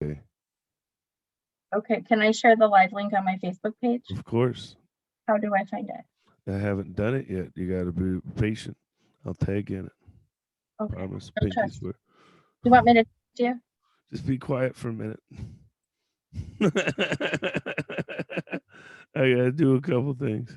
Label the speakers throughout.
Speaker 1: Okay.
Speaker 2: Okay, can I share the live link on my Facebook page?
Speaker 1: Of course.
Speaker 2: How do I find it?
Speaker 1: I haven't done it yet. You got to be patient. I'll tag in it.
Speaker 2: Okay,
Speaker 1: Promise.
Speaker 2: no
Speaker 1: Pinky
Speaker 2: trust.
Speaker 1: swear.
Speaker 2: You want me to do you?
Speaker 1: Just be quiet for a minute. I got to do a couple things.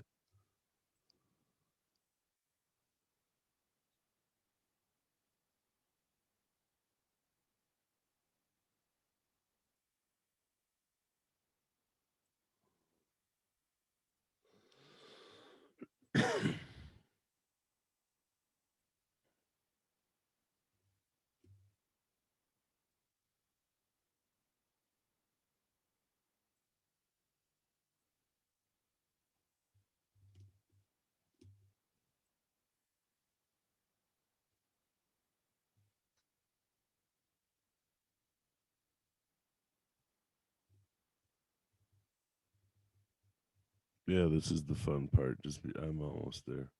Speaker 1: Yeah, this is the fun part. I'm almost there.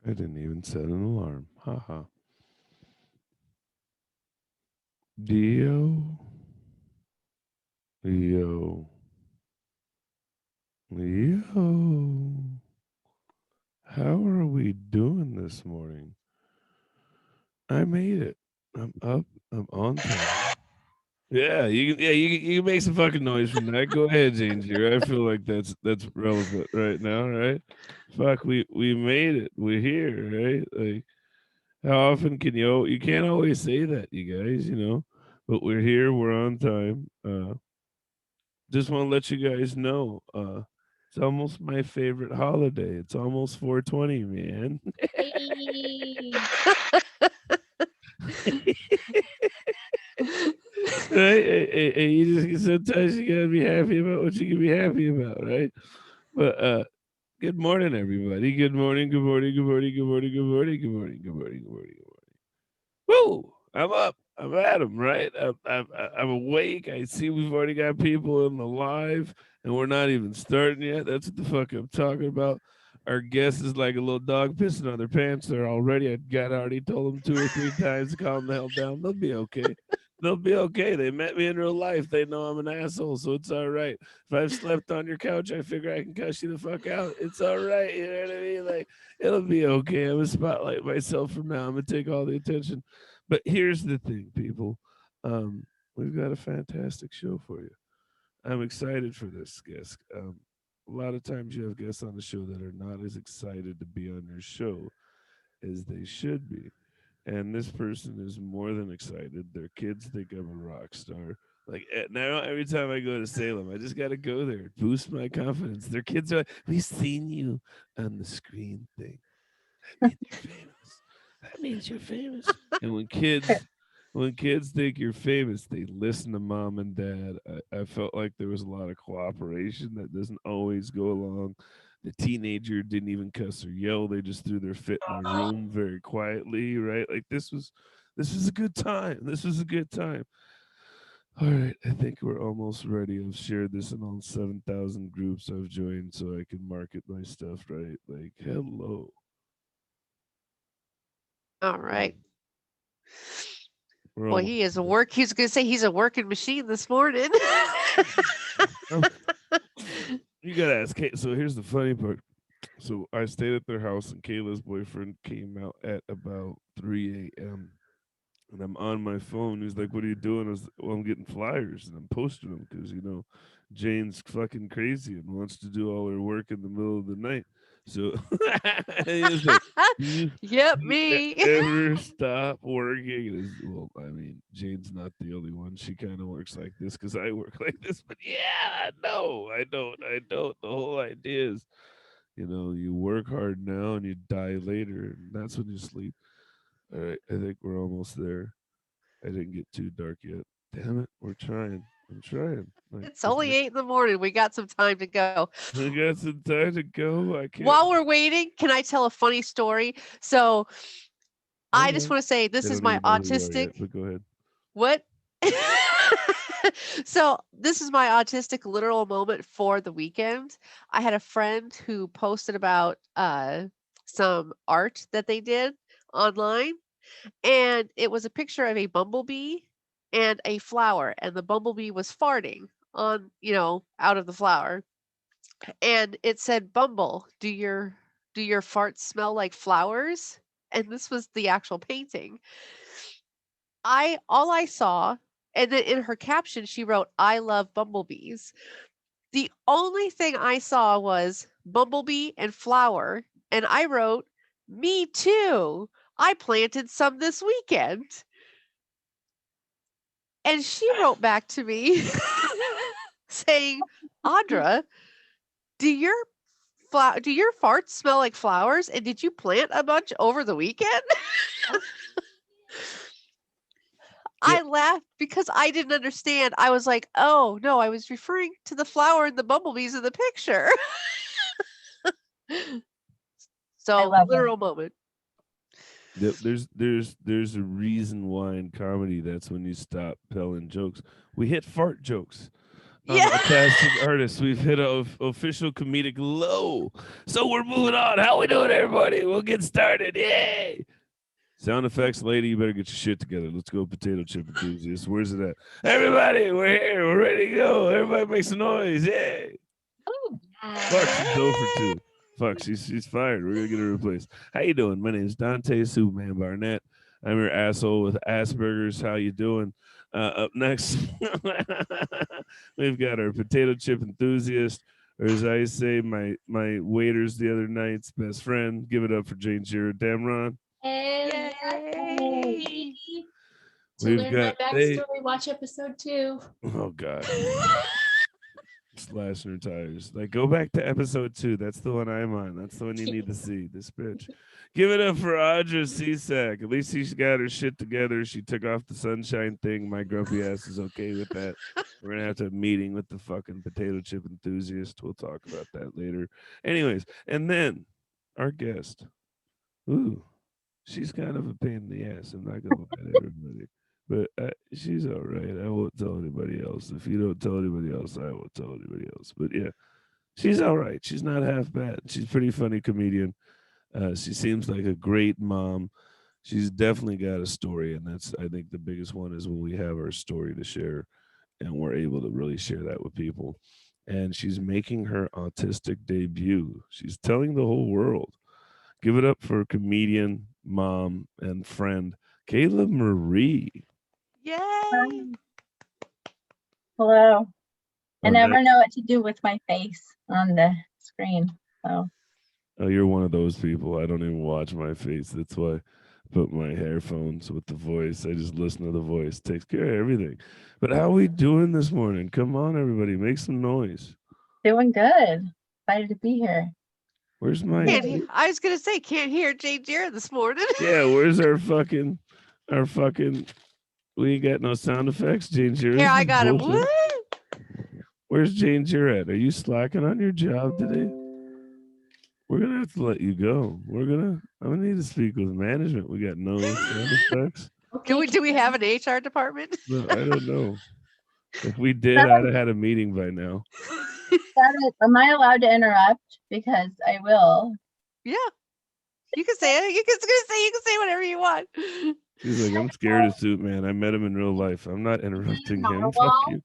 Speaker 1: I didn't even set an alarm. Haha. Dio. Leo. Leo. How are we doing this morning? I made it. I'm up. I'm on time. Yeah, you can make some fucking noise from that. Go ahead, Ginger. I feel like that's relevant right now, right? Fuck, we made it. We're here, right? Like how often can you can't always say that, you guys, but we're here, we're on time. Just want to let you guys know, it's almost my favorite holiday. It's almost 420, man.
Speaker 2: Yay!
Speaker 1: Right? You just sometimes you gotta be happy about what you can be happy about, right? But good morning, everybody. Good morning, good morning, good morning, good morning, good morning, good morning, good morning, good morning, good morning. Woo! I'm up. I'm at 'em, right? I'm awake. I see we've already got people in the live, and we're not even starting yet. That's what the fuck I'm talking about. Our guest is like a little dog pissing on their pants there already. Already told them 2 or 3 times to calm the hell down. They'll be okay. They'll be okay. They met me in real life. They know I'm an asshole, so it's all right. If I've slept on your couch, I figure I can cuss you the fuck out. It's all right. You know what I mean? Like, it'll be okay. I'm gonna spotlight myself from now. I'm gonna take all the attention. But here's the thing, people. Um, we've got a fantastic show for you. I'm excited for this guest. A lot of times you have guests on the show that are not as excited to be on your show as they should be. And this person is more than excited. Their kids think I'm a rock star. Like now, every time I go to Salem, I just got to go there, boost my confidence. Their kids are like, "We've seen you on the screen thing. That means you're famous. That means you're famous." And when kids think you're famous, they listen to mom and dad. I felt like there was a lot of cooperation that doesn't always go along. The teenager didn't even cuss or yell; they just threw their fit in their room very quietly, right? Like this was a good time. This was a good time. All right, I think we're almost ready. I've shared this in all 7,000 groups I've joined so I can market my stuff right. Like, hello.
Speaker 3: All right.
Speaker 1: We're
Speaker 3: Boy,
Speaker 1: almost
Speaker 3: he is a
Speaker 1: there.
Speaker 3: work. He's going to say he's a working machine this morning.
Speaker 1: Um, you gotta ask Kate. So here's the funny part. So I stayed at their house, and Kayla's boyfriend came out at about 3 a.m. And I'm on my phone. He's like, "What are you doing?" I was, "Well, I'm getting flyers, and I'm posting them because Jane's fucking crazy and wants to do all her work in the middle of the night." So he was like,
Speaker 3: Yep,
Speaker 1: "Do
Speaker 3: me.
Speaker 1: you ever stop working?" Well, I mean, Jane's not the only one. She kind of works like this because I work like this. But yeah, no, I don't. I don't. The whole idea is, you work hard now and you die later, and that's when you sleep. All right, I think we're almost there. I didn't get too dark yet. Damn it, we're trying. I'm trying. Like,
Speaker 3: It's only 8 in the morning. We got some time to go.
Speaker 1: I got some time to go. I can't.
Speaker 3: While we're waiting, can I tell a funny story? So I just
Speaker 1: Okay.
Speaker 3: want to say
Speaker 1: They
Speaker 3: this is
Speaker 1: don't
Speaker 3: my
Speaker 1: even know who you are
Speaker 3: autistic.
Speaker 1: yet, but go ahead.
Speaker 3: What? So this is my autistic literal moment for the weekend. I had a friend who posted about some art that they did online, and it was a picture of a bumblebee and a flower, and the bumblebee was farting on, out of the flower. And it said, "Bumble, do your farts smell like flowers?" And this was the actual painting. I saw, and then in her caption she wrote, "I love bumblebees." The only thing I saw was bumblebee and flower, and I wrote, "Me too. I planted some this weekend." And she wrote back to me saying, "Audra, do your do your farts smell like flowers? And did you plant a bunch over the weekend?"
Speaker 1: Yeah.
Speaker 3: I laughed because I didn't understand. I was like, "Oh, no, I was referring to the flower and the bumblebees in the picture." So,
Speaker 2: love it.
Speaker 3: literal moment.
Speaker 1: There's a reason why in comedy that's when you stop telling jokes. We hit fart jokes on
Speaker 3: Yeah.
Speaker 1: Autatsic Artists. We've hit a official comedic low. So we're moving on. How we doing, everybody? We'll get started. Yay! Sound effects lady, you better get your shit together. Let's go, potato chip enthusiasts. Where's it at? Everybody, we're here. We're ready to go. Everybody make some noise. Yay! Fuck, she's 0 for 2. Fuck, she's fired. We're gonna get her replaced. How you doing? My name is Dante SuitMan Barnett. I'm your asshole with Asperger's. How you doing? Up next, we've got our potato chip enthusiast, or as I say, my waiters the other night's best friend. Give it up for Jane Shearer, Damron.
Speaker 3: Yay.
Speaker 4: To
Speaker 1: We've
Speaker 4: learn
Speaker 1: got
Speaker 4: my backstory, watch episode 2.
Speaker 1: Oh God. Slashing her tires. Like, go back to episode 2. That's the one I'm on. That's the one you need to see. This bitch. Give it up for Audra Cisak. At least she's got her shit together. She took off the sunshine thing. My grumpy ass is okay with that. We're gonna have to have a meeting with the fucking potato chip enthusiast. We'll talk about that later. Anyways, and then our guest. Ooh, she's kind of a pain in the ass. I'm not gonna lie to everybody. But she's all right. I won't tell anybody else. If you don't tell anybody else, I won't tell anybody else. But yeah, she's all right. She's not half bad. She's a pretty funny comedian. She seems like a great mom. She's definitely got a story, and that's, I think, the biggest one is when we have our story to share, and we're able to really share that with people. And she's making her autistic debut. She's telling the whole world. Give it up for comedian, mom, and friend Kayla Marie.
Speaker 3: Yay.
Speaker 2: Hello. I
Speaker 1: Oh,
Speaker 2: never
Speaker 1: nice.
Speaker 2: know what to do with my face on the screen. So
Speaker 1: Oh, you're one of those people. I don't even watch my face. That's why I put my earphones with the voice. I just listen to the voice. Takes care of everything. But how we doing this morning? Come on, everybody, make some noise.
Speaker 2: doing good. Excited to be here.
Speaker 1: Where's my?
Speaker 3: I was gonna say, can't hear Jane Jarrett this morning.
Speaker 1: Yeah, where's our fucking? We ain't got no sound effects. Jane Jarrett.
Speaker 3: Here, I got him. What?
Speaker 1: Where's Jane Jarrett? Are you slacking on your job today? We're gonna have to let you go. I'm gonna need to speak with management. We got no sound effects.
Speaker 3: Do we have an HR department?
Speaker 1: No, I don't know. If we did, I'd have had a meeting by now.
Speaker 2: Am I allowed to interrupt? Because I will.
Speaker 3: Yeah. You can say it. You can say whatever you want.
Speaker 1: She's like, I'm scared of SuitMan. I met him in real life. I'm not interrupting him.
Speaker 2: Narwhal?
Speaker 1: Fuck you.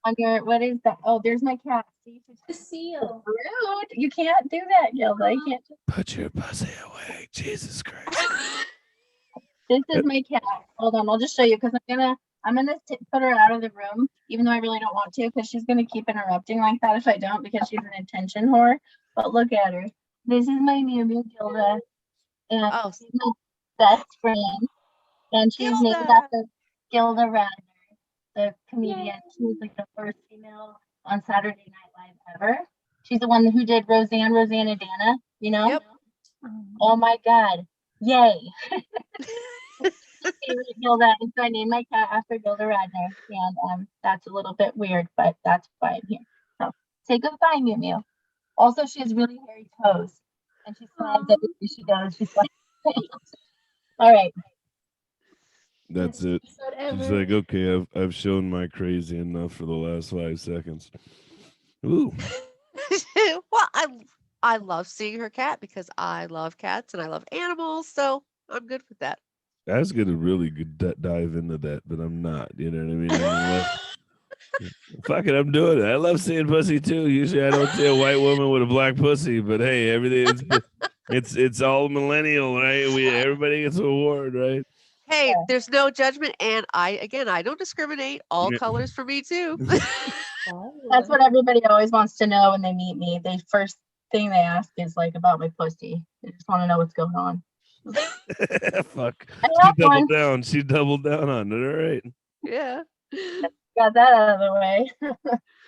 Speaker 2: On your, what is that? Oh, there's my cat. See,
Speaker 4: The seal.
Speaker 2: rude. You can't do that, Gilda. You can't.
Speaker 1: Put your pussy away. Jesus Christ.
Speaker 2: This is my cat. Hold on, I'll just show you because I'm gonna put her out of the room, even though I really don't want to, because she's gonna keep interrupting like that if I don't, because she's an attention whore. But look at her. This is my Mew Mew Gilda, and
Speaker 3: Oh,
Speaker 2: she's my best friend. And she's named
Speaker 3: Gilda.
Speaker 2: after Gilda Radner, the comedian.
Speaker 4: Yay.
Speaker 2: She was like the first female on Saturday Night Live ever. She's the one who did Rosanna Dana, you know?
Speaker 3: Yep.
Speaker 2: Oh my God. Yay. Favorite Gilda. And so I named my cat after Gilda Radner. And that's a little bit weird, but that's why I'm here. So say goodbye, Mew Mew. Also, she has really hairy toes. And she smiles everywhere she goes. She's like, all right.
Speaker 1: That's it. She's like, okay, I've shown my crazy enough for the last 5 seconds. Ooh.
Speaker 3: Well, I love seeing her cat because I love cats and I love animals, so I'm good with that.
Speaker 1: I was gonna really good dive into that, but I'm not. You know what I mean? Fuck it, I'm doing it. I love seeing pussy too. Usually, I don't see a white woman with a black pussy, but hey, everything it's all millennial, right? Everybody gets an award, right?
Speaker 3: Hey, there's no judgment, and I don't discriminate. All
Speaker 1: Yeah.
Speaker 3: colors for me too.
Speaker 2: That's what everybody always wants to know when they meet me. The first thing they ask is like about my pussy. They just want to know what's going on.
Speaker 1: Fuck.
Speaker 2: I
Speaker 1: She
Speaker 2: have
Speaker 1: doubled
Speaker 2: one.
Speaker 1: down. She doubled down on it. All right.
Speaker 3: Yeah.
Speaker 2: Got that out of the way.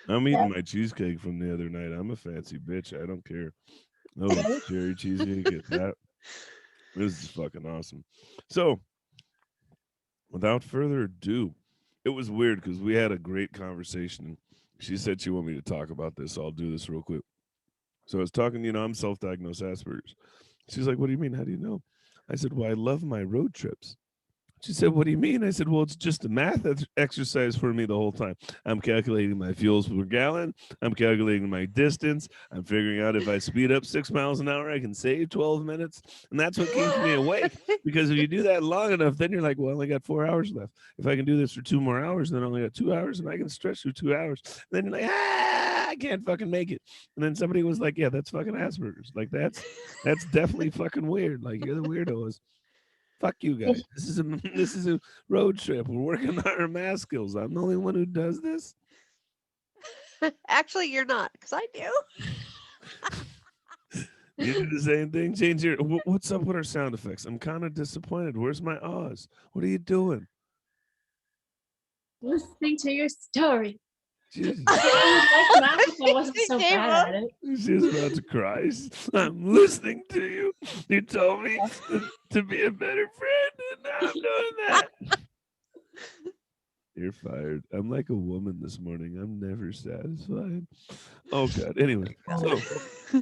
Speaker 1: I'm eating
Speaker 2: Yeah.
Speaker 1: my cheesecake from the other night. I'm a fancy bitch. I don't care. Oh, cherry cheesecake. Get that. This is fucking awesome. So, without further ado, it was weird because we had a great conversation. She said she wanted me to talk about this. So I'll do this real quick. So I was talking, I'm self-diagnosed Asperger's. She's like, what do you mean? How do you know? I said, well, I love my road trips. She said, what do you mean? I said, well, it's just a math exercise for me the whole time. I'm calculating my fuels per gallon. I'm calculating my distance. I'm figuring out if I speed up 6 miles an hour, I can save 12 minutes. And that's what keeps me awake. Because if you do that long enough, then you're like, well, I only got 4 hours left. If I can do this for 2 more hours, then I only got 2 hours and I can stretch through 2 hours. And then you're like, I can't fucking make it. And then somebody was like, yeah, that's fucking Asperger's. Like, that's definitely fucking weird. Like, you're the weirdos. Fuck you guys. This is a road trip. We're working on our math skills. I'm the only one who does this.
Speaker 3: Actually, you're not, because I do.
Speaker 1: You do the same thing. Change your. What's up with our sound effects? I'm kind of disappointed. Where's my Oz? What are you doing?
Speaker 4: Listening to your story.
Speaker 1: Jesus.
Speaker 4: I would like math if I wasn't
Speaker 3: She
Speaker 4: so
Speaker 3: gave
Speaker 4: bad
Speaker 3: up.
Speaker 4: at it.
Speaker 1: She's about to cry. I'm listening to you. You told me to be a better friend, and now I'm doing that. You're fired. I'm like a woman this morning. I'm never satisfied. Oh God. Anyway, so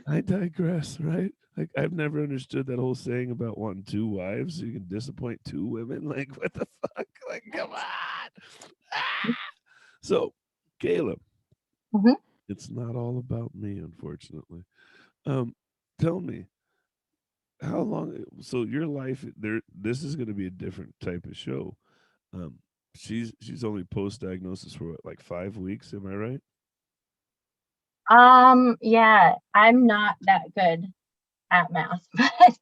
Speaker 1: I digress, right? Like I've never understood that whole saying about wanting 2 wives so you can disappoint 2 women. Like what the fuck? Like come on. Ah! So, Kayla,
Speaker 2: Mhm.
Speaker 1: it's not all about me, unfortunately. Tell me, how long? So your life there. This is going to be a different type of show. Um, she's only post diagnosis for what, like 5 weeks. Am I right?
Speaker 2: Yeah, I'm not that good at math, but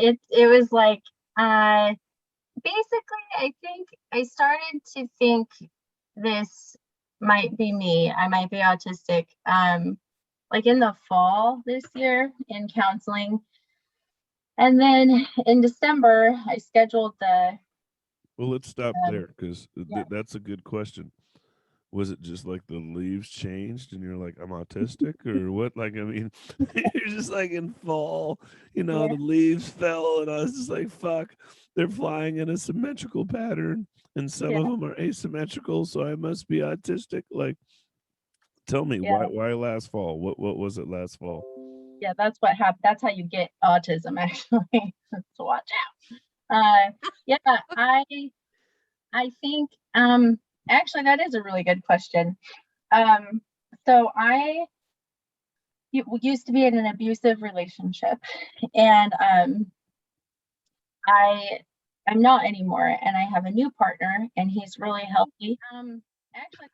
Speaker 2: it was like basically I think I started to think this might be me. I might be autistic. Like in the fall this year in counseling. And then in December, I scheduled the
Speaker 1: Well, let's stop there because
Speaker 2: yeah.
Speaker 1: that's a good question. Was it just like the leaves changed and you're like, I'm autistic or what? Like, I mean, you're just like in fall,
Speaker 2: Yeah.
Speaker 1: the leaves fell and I was just like, fuck, they're flying in a symmetrical pattern and some of them are asymmetrical. So I must be autistic. Like, tell me why last fall? What was it last fall?
Speaker 2: Yeah, that's what happened. That's how you get autism, actually. So watch out. Yeah, I think actually that is a really good question. So I used to be in an abusive relationship, and I'm not anymore, and I have a new partner, and he's really healthy. Actually,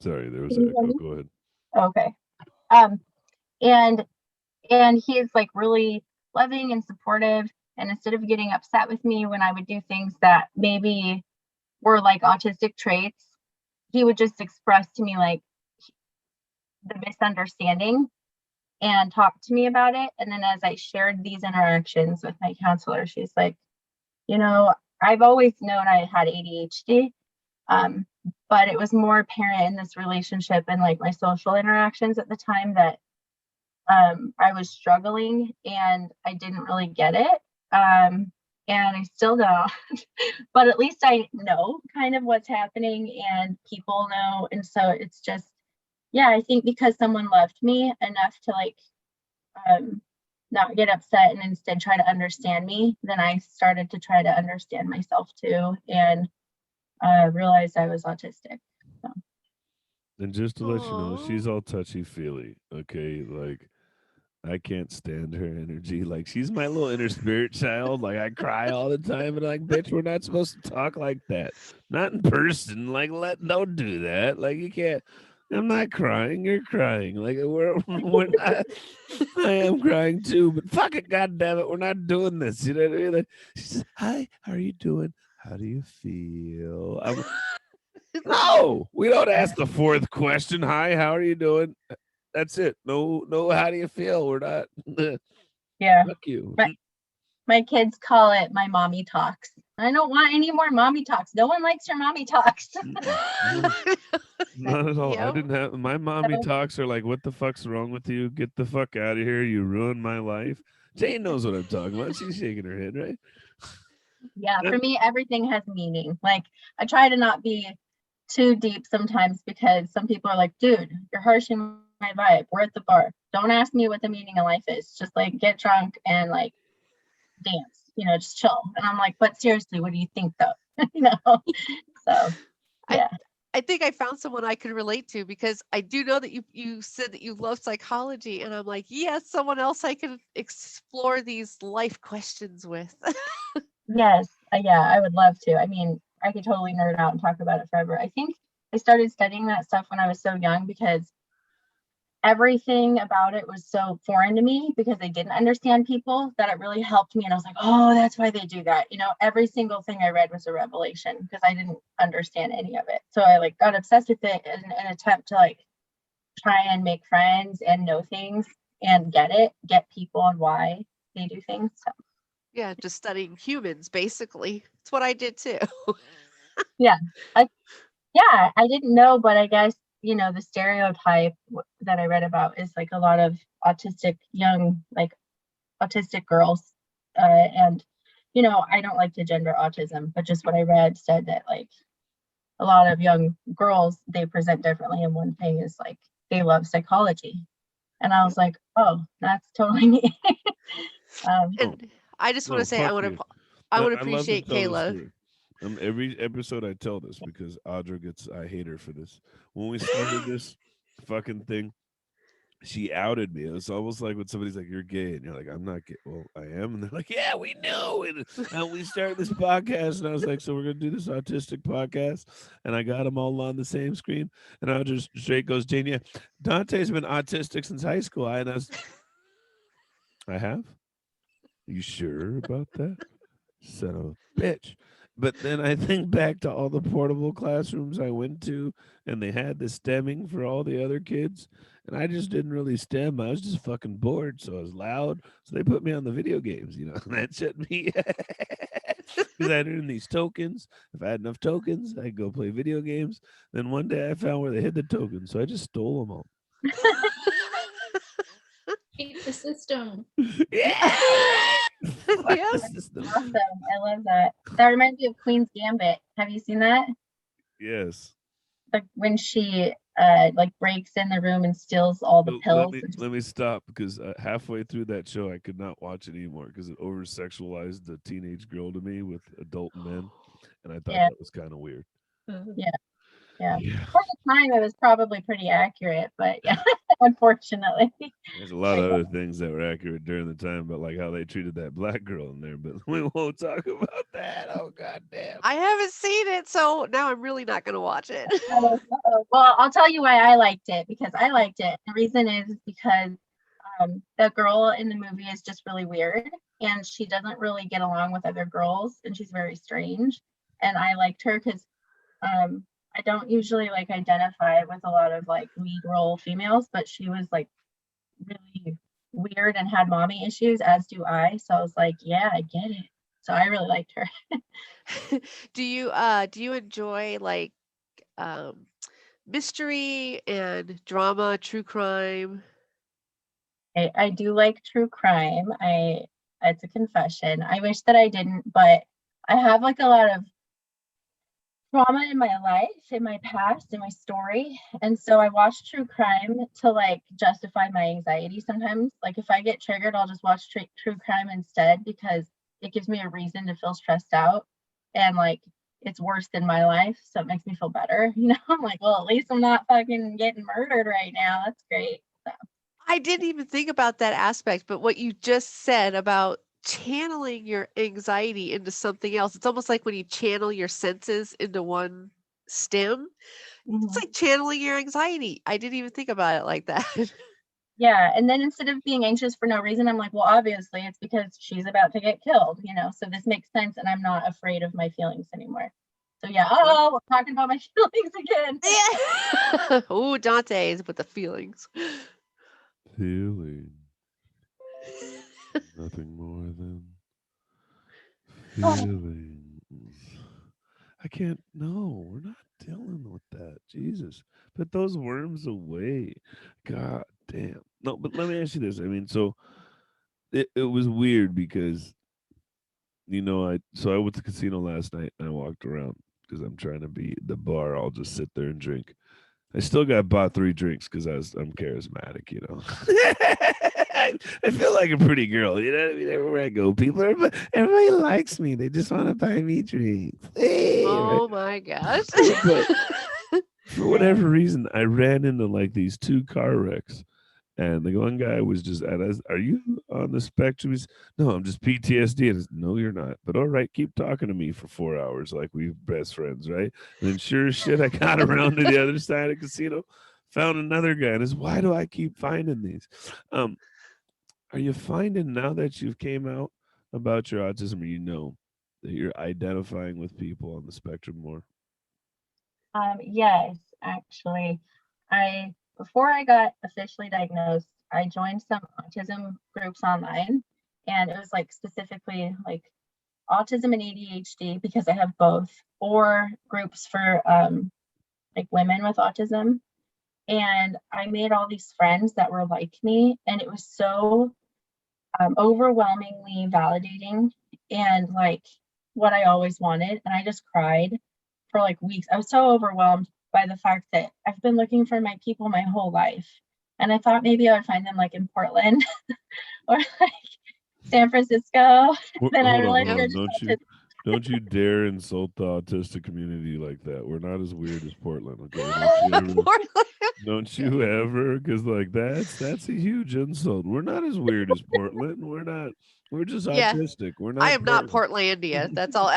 Speaker 1: Sorry, there was
Speaker 2: can
Speaker 1: an
Speaker 2: you hear
Speaker 1: echo.
Speaker 2: me?
Speaker 1: Go ahead.
Speaker 2: Okay. And he's like really loving and supportive. And instead of getting upset with me when I would do things that maybe were like autistic traits, he would just express to me like the misunderstanding and talked to me about it. And then as I shared these interactions with my counselor, she's like, I've always known I had ADHD, but it was more apparent in this relationship and like my social interactions at the time that I was struggling and I didn't really get it. And I still don't, but at least I know kind of what's happening and people know. And so it's just, yeah, I think because someone loved me enough to like not get upset and instead try to understand me, then I started to try to understand myself too and realized I was autistic. So.
Speaker 1: And just to let you know,
Speaker 3: Aw.
Speaker 1: she's all touchy feely. Okay, like I can't stand her energy. Like she's my little inner spirit child. Like I cry all the time, and like, bitch, we're not supposed to talk like that. Not in person. Like, don't do that. Like you can't. I'm not crying. You're crying. Like we're not. I am crying too. But fuck it, god damn it, we're not doing this. You know what I mean? Like, she says, "Hi, how are you doing? How do you feel?" No, we don't ask the fourth question. Hi, how are you doing? That's it. No, how do you feel? We're not.
Speaker 2: Yeah.
Speaker 1: Fuck you.
Speaker 2: My kids call it my mommy talks. I don't want any more mommy talks. No one likes your mommy talks.
Speaker 1: Not at all. I
Speaker 3: Yep.
Speaker 1: didn't have my mommy talks are like, what the fuck's wrong with you? Get the fuck out of here. You ruined my life. Jane knows what I'm talking about. She's shaking her head, right?
Speaker 2: Yeah, for me, everything has meaning. Like I try to not be too deep sometimes because some people are like, dude, you're harshing my vibe. We're at the bar. Don't ask me what the meaning of life is. Just like get drunk and like dance, just chill. And I'm like, but seriously, what do you think though? So yeah.
Speaker 3: I think I found someone I could relate to because I do know that you said that you love psychology, and I'm like, yes, someone else I could explore these life questions with.
Speaker 2: Yes. Yeah, I would love to. I mean, I could totally nerd out and talk about it forever. I think I started studying that stuff when I was so young because everything about it was so foreign to me because I didn't understand people that it really helped me. And I was like, oh, that's why they do that. Every single thing I read was a revelation because I didn't understand any of it. So I like got obsessed with it in an attempt to like try and make friends and know things and get people and why they do things. So.
Speaker 3: Yeah, just studying humans, basically. It's what I did too.
Speaker 2: Yeah. I didn't know, but I guess the stereotype that I read about is like a lot of young autistic girls, and I don't like to gender autism, but just what I read said that like a lot of young girls, they present differently, and one thing is like they love psychology, and I was like, oh, that's totally me.
Speaker 3: And I just want
Speaker 1: No,
Speaker 3: to say I
Speaker 1: fuck
Speaker 3: want
Speaker 1: you.
Speaker 3: to I want to
Speaker 1: I love to
Speaker 3: appreciate
Speaker 1: tell this
Speaker 3: Kayla.
Speaker 1: story. Every episode I tell this because Audra I hate her for this. When we started this fucking thing, she outed me. It's almost like when somebody's like, "You're gay," and you're like, "I'm not gay." Well, I am, and they're like, "Yeah, we know." And we started this podcast, and I was like, "So we're gonna do this autistic podcast," and I got them all on the same screen, and Audra straight goes, "Jane, yeah, Dante's been autistic since high school." I have. Are you sure about that? Son of a bitch. But then I think back to all the portable classrooms I went to, and they had the stemming for all the other kids. And I just didn't really stem. I was just fucking bored. So I was loud. So they put me on the video games, and that shut me. Because I'd earn these tokens. If I had enough tokens, I'd go play video games. Then one day I found where they hid the tokens. So I just stole them all.
Speaker 4: Beat the system.
Speaker 1: Yeah. Fuck
Speaker 3: Yeah.
Speaker 1: the system.
Speaker 2: Awesome. I love that. That reminds me of Queen's Gambit. Have you seen that?
Speaker 1: Yes.
Speaker 2: Like when she like breaks in the room and steals all the
Speaker 1: So
Speaker 2: pills.
Speaker 1: let me stop because halfway through that show I could not watch it anymore because it over sexualized the teenage girl to me with adult men, and I thought
Speaker 2: Yeah.
Speaker 1: that was kind of weird.
Speaker 2: Yeah. Yeah.
Speaker 1: Yeah.
Speaker 2: For the time, it was probably pretty accurate, but yeah, unfortunately.
Speaker 1: There's a lot of other things that were accurate during the time, but like how they treated that black girl in there. But we won't talk about that. Oh god damn.
Speaker 3: I haven't seen it, so now I'm really not going to watch it.
Speaker 2: Well, I'll tell you why I liked it because I liked it. The reason is because the girl in the movie is just really weird and she doesn't really get along with other girls and she's very strange. And I liked her because I don't usually like identify with a lot of like lead role females, but she was like really weird and had mommy issues, as do I. So I was like, yeah, I get it. So I really liked her.
Speaker 3: Do you enjoy like mystery and drama, true crime?
Speaker 2: I do like true crime. It's a confession. I wish that I didn't, but I have like a lot of trauma in my life, in my past, in my story. And so I watch true crime to like justify my anxiety sometimes. Like if I get triggered, I'll just watch true crime instead because it gives me a reason to feel stressed out. And like it's worse than my life. So it makes me feel better. I'm like, well, at least I'm not fucking getting murdered right now. That's great. So.
Speaker 3: I didn't even think about that aspect, but what you just said about channeling your anxiety into something else, it's almost like when you channel your senses into one stem. It's like channeling your anxiety. I didn't even think about it like that.
Speaker 2: Yeah. And then instead of being anxious for no reason, I'm like, well, obviously it's because she's about to get killed, so this makes sense. And I'm not afraid of my feelings anymore. So yeah. Oh, we're talking about my feelings again.
Speaker 3: Yeah. Oh, Dante's with the feelings.
Speaker 1: Feeling. Nothing more than feelings. I can't. No, we're not dealing with that. Jesus, put those worms away. God damn. No, but let me ask you this. I mean, so it was weird because I went to the casino last night and I walked around because I'm trying to be the bar. I'll just sit there and drink. I still got bought 3 drinks because I'm charismatic, I feel like a pretty girl, you know what I mean? Everywhere I go, everybody likes me. They just want to buy me drinks. Hey, right?
Speaker 3: Oh my gosh.
Speaker 1: But for whatever reason, I ran into like these 2 car wrecks. And the one guy was just at us. Are you on the spectrum? He's, no, I'm just PTSD. And no, you're not. But all right, keep talking to me for 4 hours like we're best friends, right? And then sure as shit, I got around to the other side of the casino, found another guy. And why do I keep finding these? Are you finding now that you've came out about your autism, or that you're identifying with people on the spectrum more?
Speaker 2: Yes, actually. Before I got officially diagnosed, I joined some autism groups online, and it was like specifically like autism and ADHD because I have both, or groups for like women with autism. And I made all these friends that were like me, and it was so overwhelmingly validating and like what I always wanted. And I just cried for like weeks. I was so overwhelmed by the fact that I've been looking for my people my whole life. And I thought maybe I would find them like in Portland or like San Francisco. Then I
Speaker 1: Hold
Speaker 2: realized
Speaker 1: on. Don't you dare insult the autistic community like that. We're not as weird as Portland, okay? Don't you ever, because like that's a huge insult. We're not as weird as Portland. We're not. We're just autistic. We're not.
Speaker 3: I am not Portlandia. That's all.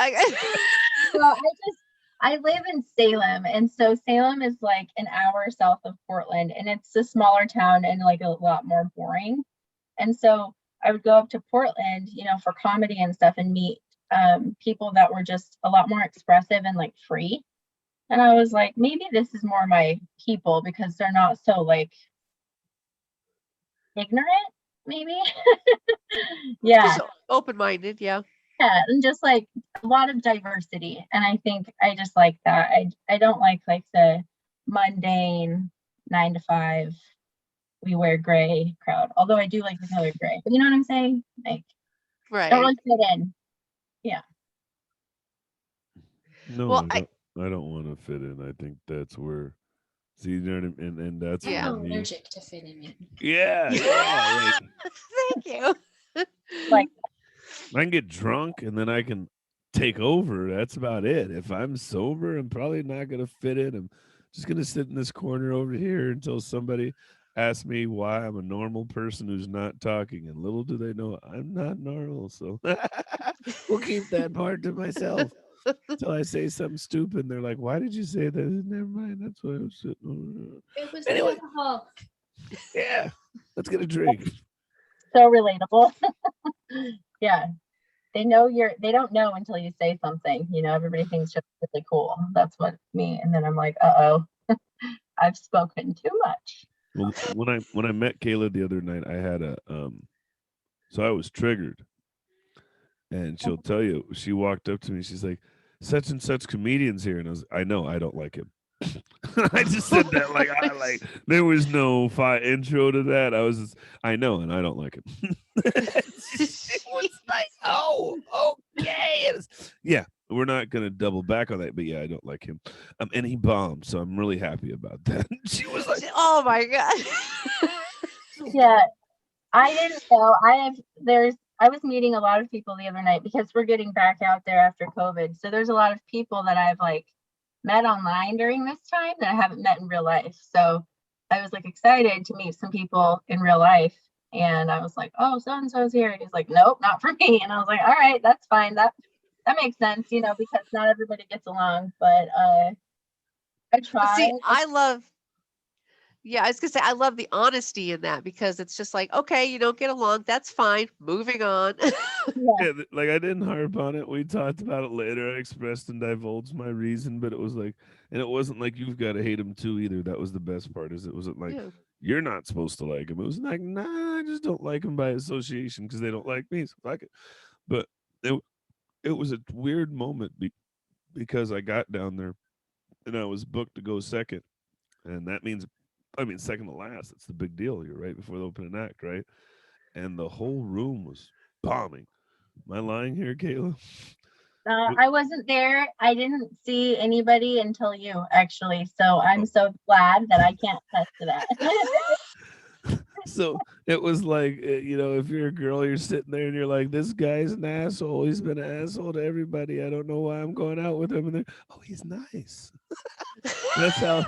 Speaker 2: Well, I live in Salem, and so Salem is like an hour south of Portland, and it's a smaller town and like a lot more boring. And so I would go up to Portland, for comedy and stuff, and meet people that were just a lot more expressive and like free. And I was like, maybe this is more my people because they're not so like ignorant, maybe. Yeah.
Speaker 3: Just open-minded, yeah.
Speaker 2: Yeah, and just like a lot of diversity. And I think I just like that. I don't like the mundane 9 to 5, we wear gray crowd. Although I do like the color gray. But you know what I'm saying? Like,
Speaker 3: right.
Speaker 2: Don't really fit in. Yeah.
Speaker 1: No, well, I don't want to fit in. I think that's where. See, you know what I mean? And that's
Speaker 4: I'm allergic to fitting in.
Speaker 1: Yeah.
Speaker 3: Thank you.
Speaker 2: Like,
Speaker 1: I can get drunk and then I can take over. That's about it. If I'm sober, I'm probably not going to fit in. I'm just going to sit in this corner over here until somebody asks me why I'm a normal person who's not talking. And little do they know I'm not normal. So we'll keep that part to myself until I say something stupid. And they're like, why did you say that? Never mind. That's why I was sitting over.
Speaker 4: It was anyway. Alcohol.
Speaker 1: Yeah. Let's get a drink.
Speaker 2: So relatable. Yeah. They don't know until you say something, everybody thinks you're really cool. That's what me. And then I'm like, uh-oh, I've spoken too much.
Speaker 1: Well, when I met Kayla the other night, I had a so I was triggered, and she'll tell you. She walked up to me. She's like, "Such and such comedians here," and I know I don't like him. I just said that like I like there was no intro to that. I was just I know and I don't like him. She was like, oh, okay. Yeah, we're not gonna double back on that, but yeah, I don't like him. And he bombed, so I'm really happy about that. She was like,
Speaker 3: Oh my god.
Speaker 2: Yeah, I didn't know. I was meeting a lot of people the other night because we're getting back out there after COVID. So there's a lot of people that I've like met online during this time that I haven't met in real life. So I was like excited to meet some people in real life. And I was like, oh, so and so's here. And he's like, nope, not for me. And I was like, all right, that's fine. That makes sense, because not everybody gets along. But I try.
Speaker 3: See, I was gonna say I love the honesty in that because it's just like, okay, you don't get along, that's fine. Moving on.
Speaker 1: yeah, like I didn't harp on it. We talked about it later. I expressed and divulged my reason, but it was like, and it wasn't like you've got to hate him too either. That was the best part. Is it wasn't like
Speaker 3: Yeah.
Speaker 1: you're not supposed to like him. It was like, nah, I just don't like him by association because they don't like me. So fuck it. But it was a weird moment because I got down there and I was booked to go second, and that means, I mean, second to last. It's the big deal. You're right before the opening act, right? And the whole room was bombing. Am I lying here, Kayla?
Speaker 2: I wasn't there. I didn't see anybody until you, actually. So I'm so glad that I can't attest to that.
Speaker 1: So it was like, if you're a girl, you're sitting there and you're like, this guy's an asshole. He's been an asshole to everybody. I don't know why I'm going out with him. And then, oh, he's nice. that's how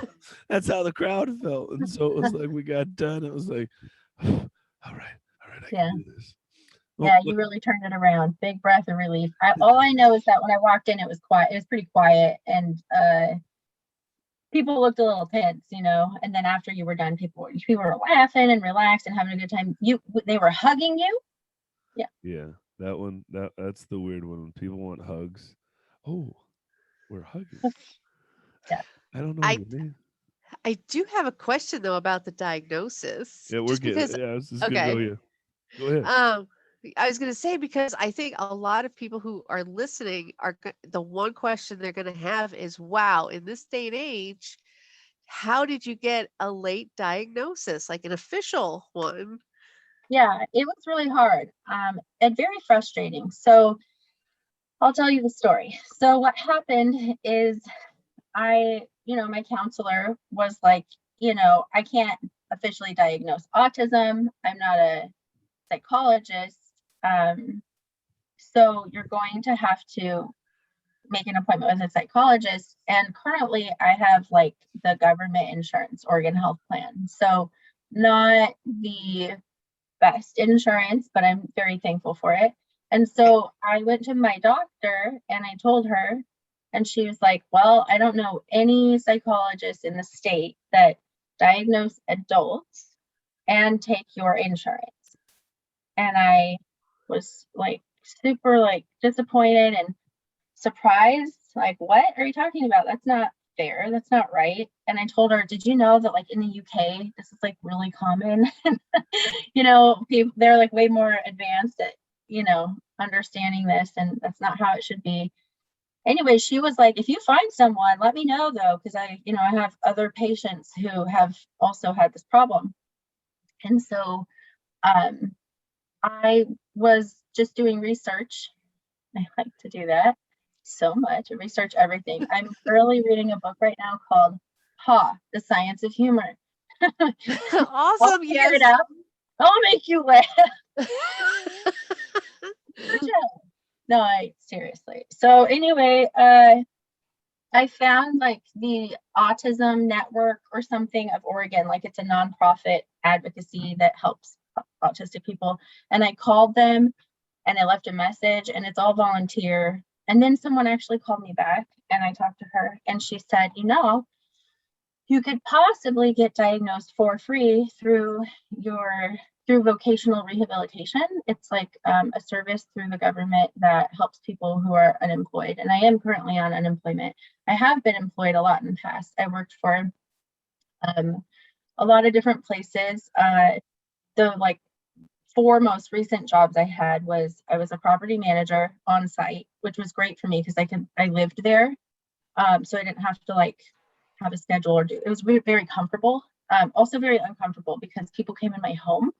Speaker 1: the crowd felt. And so it was like we got done. It was like, all right, I
Speaker 2: Yeah.
Speaker 1: can do this.
Speaker 2: Yeah, you really turned it around. Big breath of relief. All I know is that when I walked in, it was quiet. It was pretty quiet, and people looked a little tense, And then after you were done, people were laughing and relaxed and having a good time. They were hugging you. Yeah.
Speaker 1: Yeah, that one. That's the weird one. When people want hugs. Oh, we're hugging.
Speaker 2: Yeah.
Speaker 1: I don't know your name.
Speaker 3: I do have a question though about the diagnosis.
Speaker 1: Yeah, we're
Speaker 3: Just
Speaker 1: getting.
Speaker 3: because
Speaker 1: Yeah, I was just
Speaker 3: okay.
Speaker 1: gonna go. Yeah, go ahead.
Speaker 3: I was going to say because I think a lot of people who are listening the one question they're going to have is, wow, in this day and age, how did you get a late diagnosis, like an official one?
Speaker 2: Yeah, it was really hard and very frustrating. So I'll tell you the story. So what happened is my counselor was like, I can't officially diagnose autism. I'm not a psychologist. So you're going to have to make an appointment with a psychologist. And currently I have like the government insurance, Oregon Health Plan. So not the best insurance, but I'm very thankful for it. And so I went to my doctor and I told her, and she was like, well, I don't know any psychologist in the state that diagnose adults and take your insurance. And I was like super like disappointed and surprised. Like, what are you talking about? That's not fair. That's not right. And I told her, did you know that like in the UK, this is like really common? People, they're like way more advanced at, understanding this, and that's not how it should be. Anyway, she was like, if you find someone, let me know though, because I have other patients who have also had this problem. And so I was just doing research. I like to do that so much. I research everything. I'm currently reading a book right now called The Science of Humor.
Speaker 3: Awesome. Yes.
Speaker 2: It up. I'll make you laugh. No, seriously. So anyway, I found like the Autism Network or something of Oregon, like it's a nonprofit advocacy that helps autistic people. And I called them and I left a message, and it's all volunteer. And then someone actually called me back and I talked to her, and she said, you could possibly get diagnosed for free through vocational rehabilitation. It's like a service through the government that helps people who are unemployed. And I am currently on unemployment. I have been employed a lot in the past. I worked for a lot of different places. The like 4 most recent jobs I had was I was a property manager on site, which was great for me because I lived there. So I didn't have to like have a schedule or do it was very comfortable. Also very uncomfortable because people came in my home.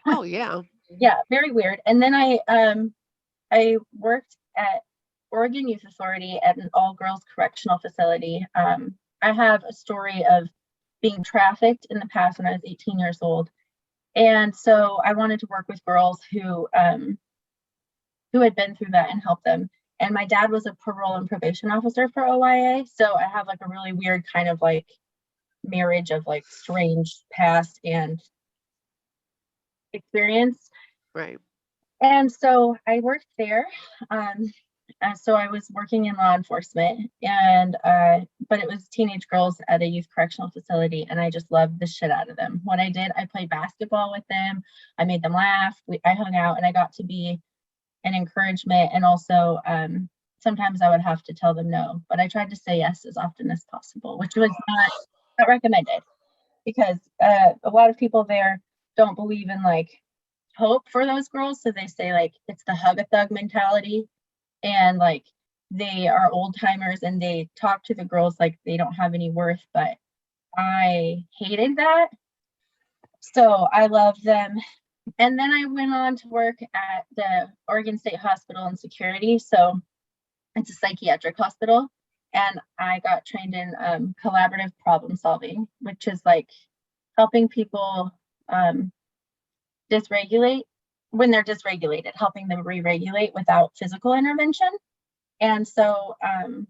Speaker 3: Oh yeah.
Speaker 2: Yeah, very weird. And then I worked at Oregon Youth Authority at an all-girls correctional facility. I have a story of being trafficked in the past when I was 18 years old. And so I wanted to work with girls who had been through that and help them. And my dad was a parole and probation officer for OYA. So I have like a really weird kind of like marriage of like strange past and experience.
Speaker 3: Right.
Speaker 2: And so I worked there. So I was working in law enforcement, and but it was teenage girls at a youth correctional facility, and I just loved the shit out of them. What I did, I played basketball with them. I made them laugh. I hung out, and I got to be an encouragement. And also, sometimes I would have to tell them no, but I tried to say yes as often as possible, which was not recommended because a lot of people there don't believe in like hope for those girls. So they say like it's the hug a thug mentality, and like they are old timers and they talk to the girls like they don't have any worth. But I hated that. So I loved them. And then I went on to work at the Oregon State Hospital in security. So it's a psychiatric hospital. And I got trained in collaborative problem solving, which is like helping people dysregulate when they're dysregulated, helping them re-regulate without physical intervention. And so I'm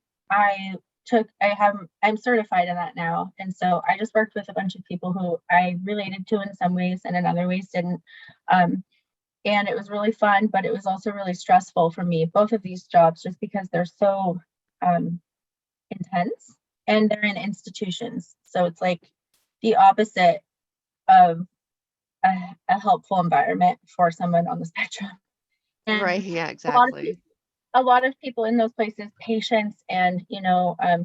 Speaker 2: certified in that now. And so I just worked with a bunch of people who I related to in some ways and in other ways didn't. And it was really fun, but it was also really stressful for me, both of these jobs, just because they're so intense and they're in institutions. So it's like the opposite of a helpful environment for someone on the spectrum. And
Speaker 3: Right. Yeah, exactly.
Speaker 2: A lot of people in those places, patients and,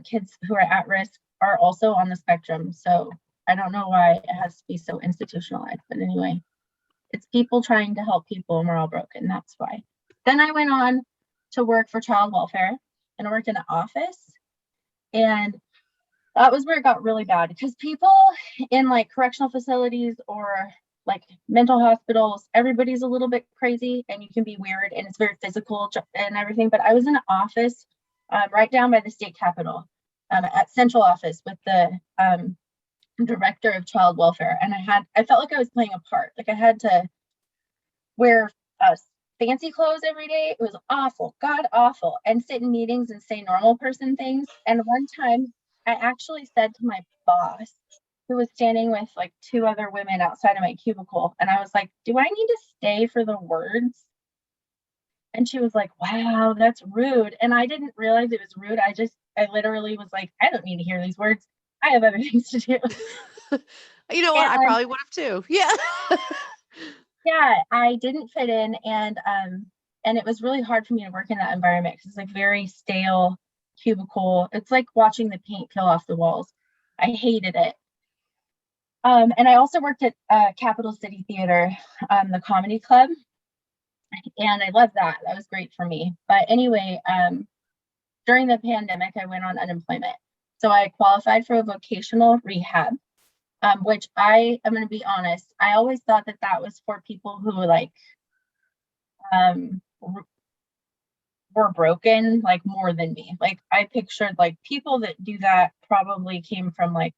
Speaker 2: kids who are at risk are also on the spectrum. So I don't know why it has to be so institutionalized, but anyway, it's people trying to help people and we're all broken. That's why. Then I went on to work for child welfare and I worked in an office, and that was where it got really bad because people in like correctional facilities or like mental hospitals, everybody's a little bit crazy and you can be weird and it's very physical and everything. But I was in an office right down by the state capitol at central office with the director of child welfare. And I felt like I was playing a part. Like I had to wear fancy clothes every day. It was awful, god awful, and sit in meetings and say normal person things. And one time I actually said to my boss, who was standing with like 2 other women outside of my cubicle, and I was like, do I need to stay for the words? And she was like, wow, that's rude. And I didn't realize it was rude. I literally was like, I don't need to hear these words. I have other things to do.
Speaker 3: You know what? I probably would have too. Yeah.
Speaker 2: Yeah, I didn't fit in, and it was really hard for me to work in that environment because it's like very stale cubicle. It's like watching the paint peel off the walls. I hated it. And I also worked at Capital City Theater, the comedy club, and I loved that. That was great for me. But anyway, during the pandemic, I went on unemployment. So I qualified for a vocational rehab, which I'm going to be honest, I always thought that was for people who like were broken, like more than me. Like I pictured like people that do that probably came from like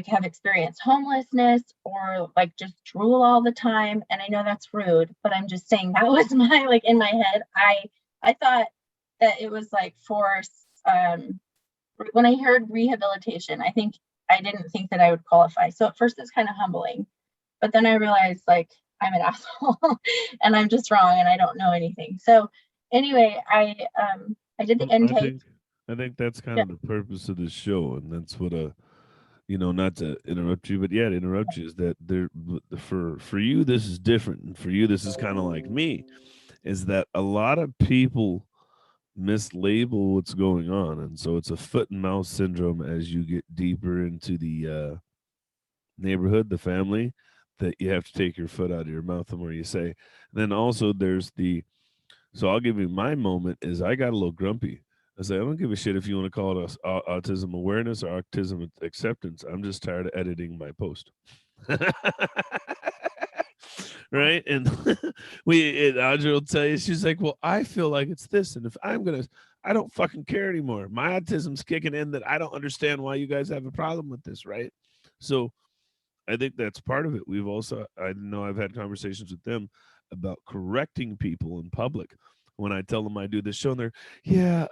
Speaker 2: have experienced homelessness or like just drool all the time. And I know that's rude, but I'm just saying that was my like in my head. I thought that it was like for when I heard rehabilitation, I didn't think that I would qualify. So at first it's kind of humbling, but then I realized like I'm an asshole and I'm just wrong and I don't know anything. So anyway, I did the intake.
Speaker 1: I think that's kind of the purpose of the show, and that's what not to interrupt you, but yeah, to interrupt you is that for you this is different, and for you this is kind of like me, is that a lot of people mislabel what's going on. And so it's a foot and mouth syndrome as you get deeper into the neighborhood, the family, that you have to take your foot out of your mouth the more you say. And then also there's so I'll give you my moment is I got a little grumpy. I say, I don't give a shit if you want to call it autism awareness or autism acceptance. I'm just tired of editing my post. Right? And Audrey will tell you, she's like, well, I feel like it's this. And if I don't fucking care anymore. My autism's kicking in that I don't understand why you guys have a problem with this, right? So I think that's part of it. I know I've had conversations with them about correcting people in public when I tell them I do this show and they're, yeah,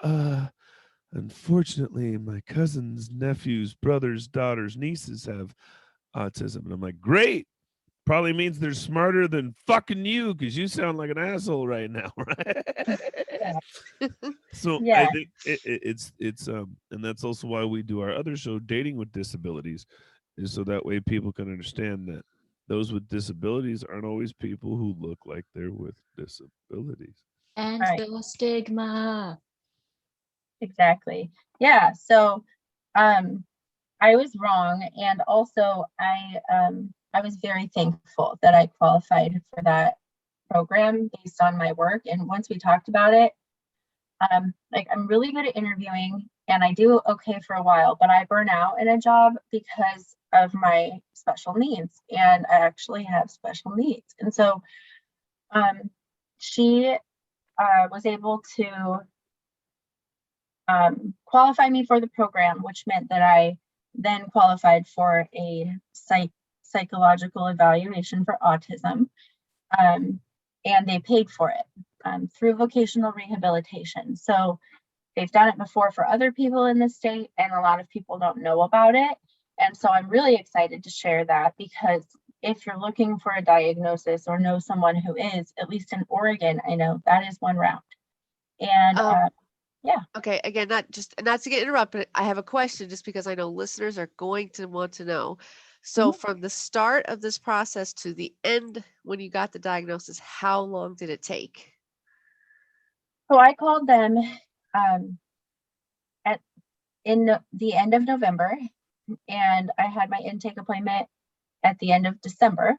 Speaker 1: unfortunately, my cousins, nephews, brothers, daughters, nieces have autism. And I'm like, great. Probably means they're smarter than fucking you because you sound like an asshole right now, right? So I
Speaker 2: Yeah.
Speaker 1: think it's and that's also why we do our other show, Dating with Disabilities, is so that way people can understand that those with disabilities aren't always people who look like they're with disabilities.
Speaker 4: And
Speaker 2: Right.
Speaker 4: the stigma.
Speaker 2: Exactly. Yeah. So I was wrong, and also I was very thankful that I qualified for that program based on my work. And once we talked about it, like I'm really good at interviewing and I do okay for a while, but I burn out in a job because of my special needs, and I actually have special needs. And so she was able to qualify me for the program, which meant that I then qualified for a psychological evaluation for autism, and they paid for it through vocational rehabilitation. So they've done it before for other people in the state, and a lot of people don't know about it. And so I'm really excited to share that, because if you're looking for a diagnosis or know someone who is, at least in Oregon, I know that is one route. And yeah.
Speaker 3: Okay, again, not to get interrupted, I have a question just because I know listeners are going to want to know. So from the start of this process to the end when you got the diagnosis, how long did it take?
Speaker 2: So I called them in the end of November, and I had my intake appointment at the end of December.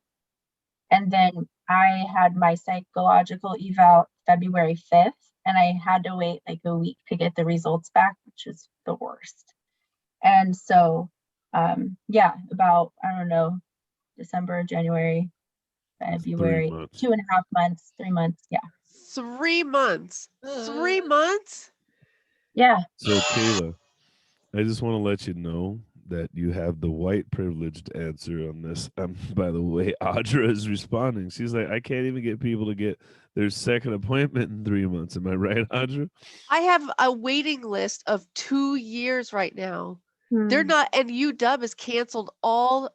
Speaker 2: And then I had my psychological eval February 5th, and I had to wait like a week to get the results back, which is the worst. And so, about, I don't know, December, January, February, 2.5 months, 3 months. Yeah.
Speaker 3: 3 months. 3 months?
Speaker 2: Yeah.
Speaker 1: So Kayla, I just want to let you know that you have the white privileged answer on this. By the way, Audra is responding. She's like, I can't even get people to get their second appointment in 3 months. Am I right, Audra?
Speaker 3: I have a waiting list of 2 years right now. They're not, and UW has canceled all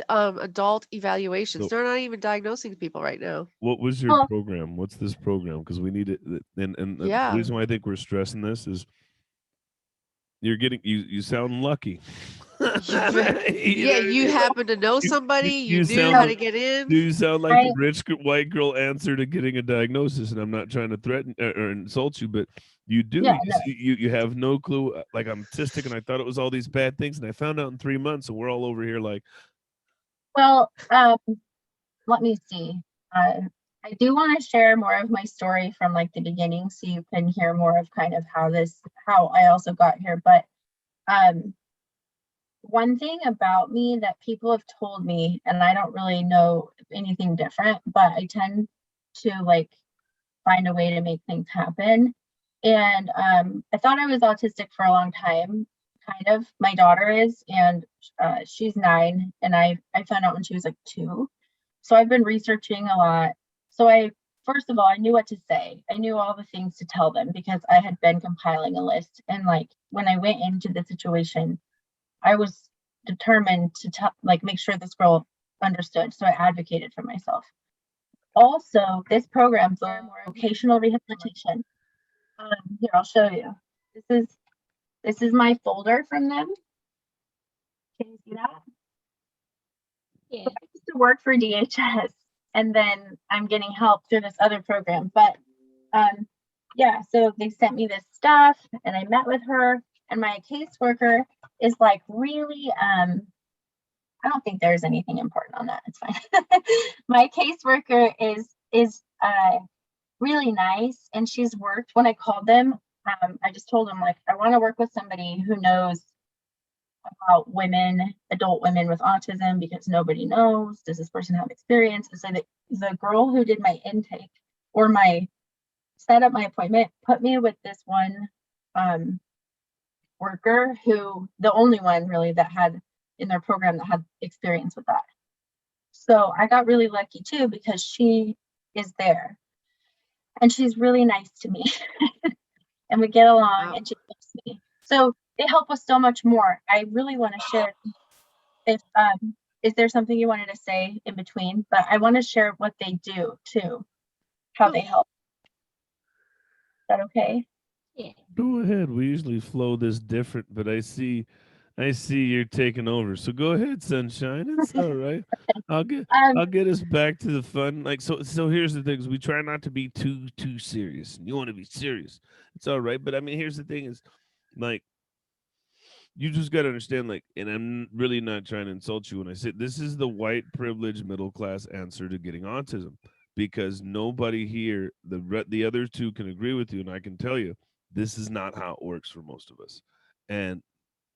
Speaker 3: adult evaluations. They're not even diagnosing people right now.
Speaker 1: What was your program? What's this program? Because we need it. And the reason why I think we're stressing this is you're getting you sound lucky.
Speaker 3: You happen to know somebody, you knew how to get in.
Speaker 1: You sound like the rich white girl answer to getting a diagnosis, and I'm not trying to threaten or insult you, but you do.
Speaker 2: Yeah,
Speaker 1: you have no clue. Like, I'm autistic, and I thought it was all these bad things, and I found out in 3 months, and we're all over here like.
Speaker 2: Well, let me see. I do want to share more of my story from like the beginning, so you can hear more of kind of how I also got here. But one thing about me that people have told me, and I don't really know anything different, but I tend to like find a way to make things happen. And I thought I was autistic for a long time, kind of. My daughter is, and she's 9, and I found out when she was like 2. So I've been researching a lot. So first of all, I knew what to say. I knew all the things to tell them because I had been compiling a list. And like when I went into the situation, I was determined to make sure this girl understood. So I advocated for myself. Also, this program for vocational rehabilitation. Here, I'll show you. This is my folder from them. Can you see that?
Speaker 4: Yeah.
Speaker 2: So I used to work for DHS, and then I'm getting help through this other program. But yeah, so they sent me this stuff and I met with her, and my caseworker is like really, I don't think there's anything important on that. It's fine. My caseworker is really nice, and she's worked when I called them. I just told them, like, I want to work with somebody who knows about adult women with autism, because nobody knows. Does this person have experience? And so the girl who did my intake or my set up my appointment put me with this one worker, who the only one really that had in their program that had experience with that. So I got really lucky too, because she is there and she's really nice to me and we get along.
Speaker 3: Wow.
Speaker 2: And she helps me. So they help us so much more. I really want to share if is there something you wanted to say in between? But I want to share what they do too, how they help. Is that okay?
Speaker 4: Yeah.
Speaker 1: Go ahead. We usually flow this different, but I see you're taking over. So go ahead, sunshine. It's all right. I'll get
Speaker 2: Um,
Speaker 1: I'll get us back to the fun. Like so here's the things. We try not to be too serious. You want to be serious. It's all right. But I mean, here's the thing is, like, you just got to understand, like, and I'm really not trying to insult you when I say this is the white privileged middle class answer to getting autism, because nobody here, the other two can agree with you, and I can tell you this is not how it works for most of us. And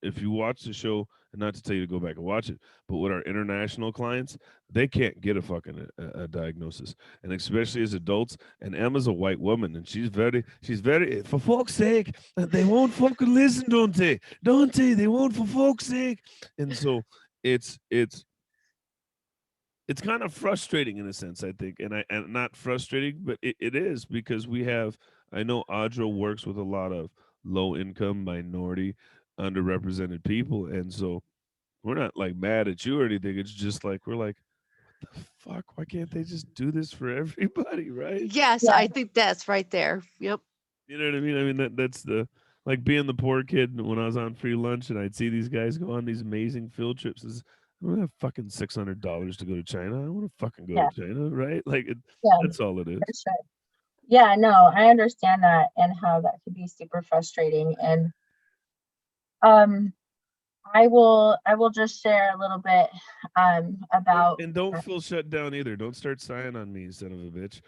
Speaker 1: if you watch the show, and not to tell you to go back and watch it, but with our international clients, they can't get a fucking a diagnosis, and especially as adults. And Emma's a white woman, and she's very, for folks' sake, they won't fucking listen, don't they? Don't they? They won't, for folks' sake. And so it's it's kind of frustrating in a sense, I think, and not frustrating, but it is, because we have. I know Audra works with a lot of low income, minority, underrepresented people, and so we're not like mad at you or anything. It's just like we're like, what the fuck? Why can't they just do this for everybody, right?
Speaker 3: Yes,
Speaker 2: yeah,
Speaker 3: I think that's right there. Yep.
Speaker 1: You know what I mean? I mean that's the, like, being the poor kid when I was on free lunch and I'd see these guys go on these amazing field trips. I don't have fucking $600 to go to China. I want to fucking go
Speaker 2: yeah,
Speaker 1: to China, right? Like
Speaker 2: yeah,
Speaker 1: that's all it
Speaker 2: for
Speaker 1: is.
Speaker 2: sure. Yeah, no, I understand that and how that could be super frustrating. And um, I will just share a little bit about
Speaker 1: And don't feel shut down either. Don't start sighing on me, you son of a bitch.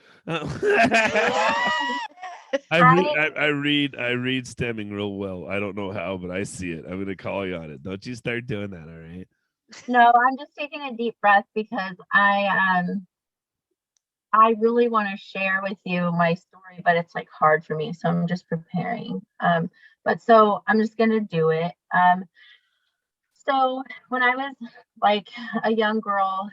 Speaker 2: I
Speaker 1: I read stemming real well. I don't know how, but I see it. I'm gonna call you on it. Don't you start doing that, all right?
Speaker 2: no, I'm just taking a deep breath because I really want to share with you my story, but it's like hard for me, so I'm just preparing. But so I'm just gonna do it. So when I was like a young girl,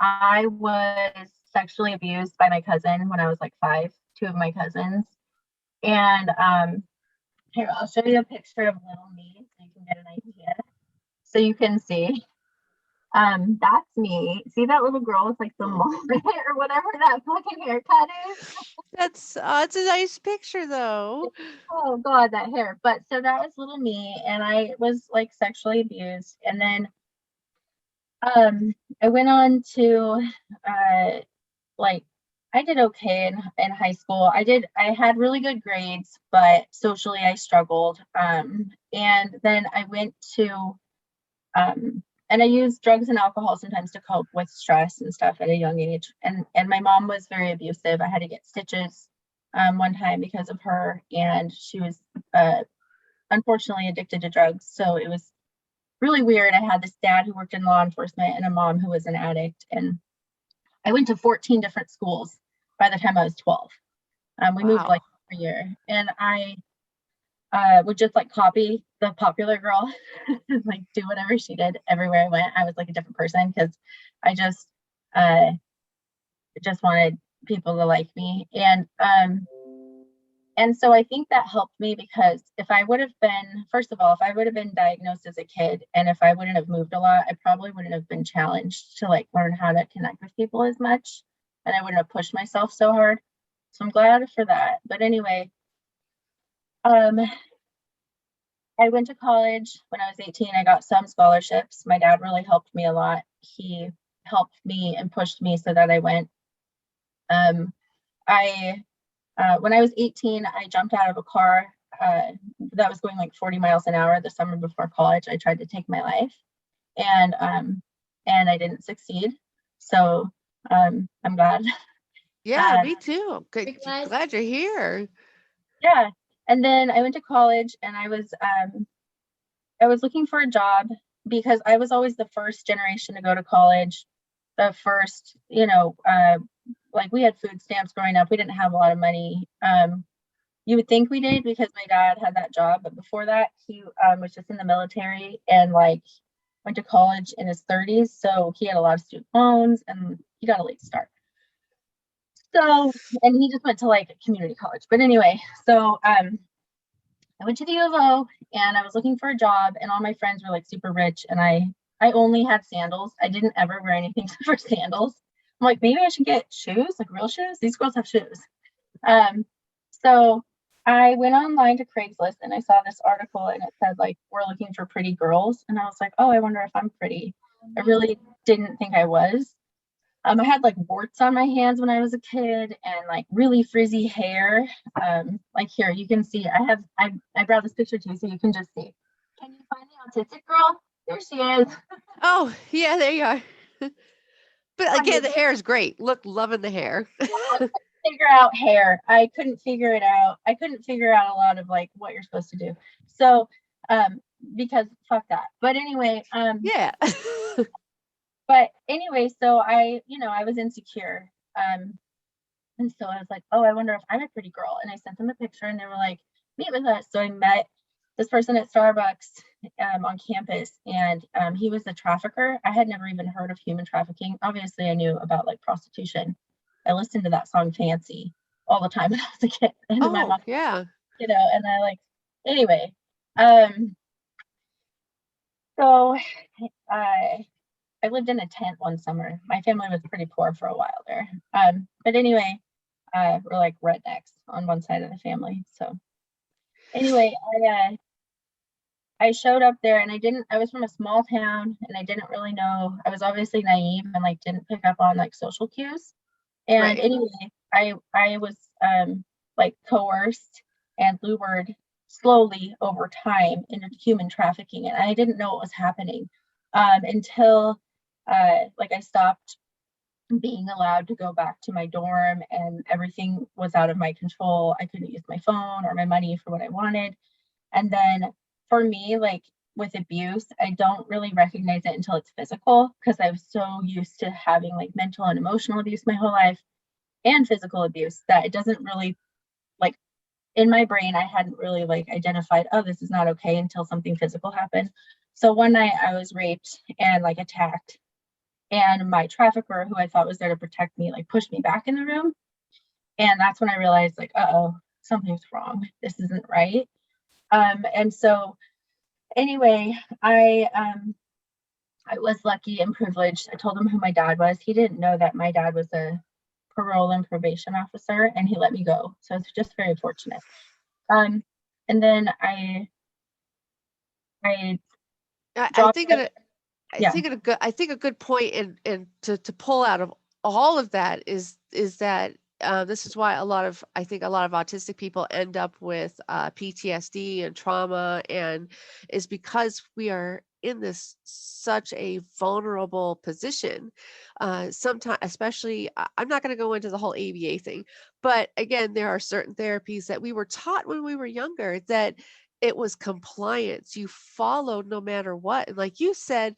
Speaker 2: I was sexually abused by my cousin when I was like 5, two of my cousins. And here, I'll show you a picture of little me so you can get an idea. So you can see. That's me. See that little girl with like the mullet or whatever that fucking haircut is?
Speaker 3: That's it's a nice picture though.
Speaker 2: Oh God, that hair. But so that was little me, and I was like sexually abused. And then I went on to like I did okay in high school. I had really good grades, but socially I struggled. And then I went to and I used drugs and alcohol sometimes to cope with stress and stuff at a young age. And my mom was very abusive. I had to get stitches one time because of her, and she was unfortunately addicted to drugs. So it was really weird. I had this dad who worked in law enforcement and a mom who was an addict, and I went to 14 different schools by the time I was 12. We moved
Speaker 3: Wow.
Speaker 2: like every year, and I would just like copy the popular girl, like do whatever she did everywhere I went. I was like a different person because I just wanted people to like me. And so I think that helped me, because if I would have been, first of all, if I would have been diagnosed as a kid and if I wouldn't have moved a lot, I probably wouldn't have been challenged to like learn how to connect with people as much, and I wouldn't have pushed myself so hard. So I'm glad for that. But anyway, I went to college when I was 18. I got some scholarships. My dad really helped me a lot. He helped me and pushed me so that I went. I when I was 18, I jumped out of a car that was going like 40 miles an hour the summer before college. I tried to take my life, and I didn't succeed. So I'm glad.
Speaker 3: Yeah,
Speaker 2: Uh,
Speaker 3: me too. I'm good.
Speaker 4: Because
Speaker 3: Glad you're here.
Speaker 2: yeah. And then I went to college, and I was looking for a job because I was always the first generation to go to college. The first, like we had food stamps growing up. We didn't have a lot of money. You would think we did because my dad had that job, but before that, he was just in the military and like went to college in his 30s. So he had a lot of student loans and he got a late start. So, and he just went to like community college. But anyway, so I went to the U of O and I was looking for a job, and all my friends were like super rich, and I only had sandals. I didn't ever wear anything for sandals. I'm like, maybe I should get shoes, like real shoes. These girls have shoes. So I went online to Craigslist and I saw this article and it said like, we're looking for pretty girls. And I was like, oh, I wonder if I'm pretty. I really didn't think I was. I had like warts on my hands when I was a kid and like really frizzy hair. Like here, you can see I brought this picture to you so you can just see. Can you find the Autatsic girl? There she is.
Speaker 3: Oh, yeah, there you are. But again, the hair is great. Look, loving the hair.
Speaker 2: Figure out hair. I couldn't figure it out. I couldn't figure out a lot of like what you're supposed to do. So, because fuck that. But anyway,
Speaker 3: Yeah.
Speaker 2: so I was insecure. And so I was like, oh, I wonder if I'm a pretty girl. And I sent them a picture and they were like, meet with us. So I met this person at Starbucks on campus, and he was a trafficker. I had never even heard of human trafficking. Obviously, I knew about like prostitution. I listened to that song Fancy all the time when I was a kid. And my mom,
Speaker 3: Yeah.
Speaker 2: and I like, anyway. So I lived in a tent one summer. My family was pretty poor for a while there. But anyway, we're like rednecks on one side of the family. So anyway, I showed up there and I was from a small town and I didn't really know. I was obviously naive and like didn't pick up on like social cues. And
Speaker 3: Right.
Speaker 2: anyway, I was like coerced and lured slowly over time into human trafficking, and I didn't know what was happening until like I stopped being allowed to go back to my dorm and everything was out of my control. I couldn't use my phone or my money for what I wanted. And then for me, like with abuse, I don't really recognize it until it's physical because I was so used to having like mental and emotional abuse my whole life and physical abuse that it doesn't really like in my brain, I hadn't really like identified, oh, this is not okay until something physical happened. So one night I was raped and like attacked, and my trafficker, who I thought was there to protect me, like pushed me back in the room. And that's when I realized like, uh-oh, something's wrong. This isn't right. And so anyway, I was lucky and privileged. I told him who my dad was. He didn't know that my dad was a parole and probation officer, and he let me go. So it's just very fortunate. And then I
Speaker 3: think a good point and to pull out of all of that is that this is why I think a lot of autistic people end up with PTSD and trauma, and is because we are in this such a vulnerable position. Sometimes, especially, I'm not going to go into the whole ABA thing, but again, there are certain therapies that we were taught when we were younger that it was compliance. You followed no matter what. And like you said,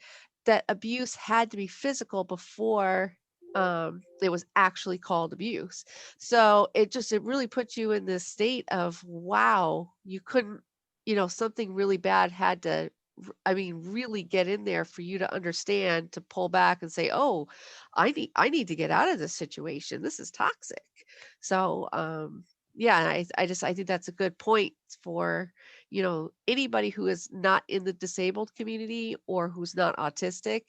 Speaker 3: that abuse had to be physical before it was actually called abuse. So it really puts you in this state of, wow, you couldn't, something really bad had to, really get in there for you to understand, to pull back and say, oh, I need to get out of this situation. This is toxic. So, yeah, I think that's a good point for, anybody who is not in the disabled community or who's not autistic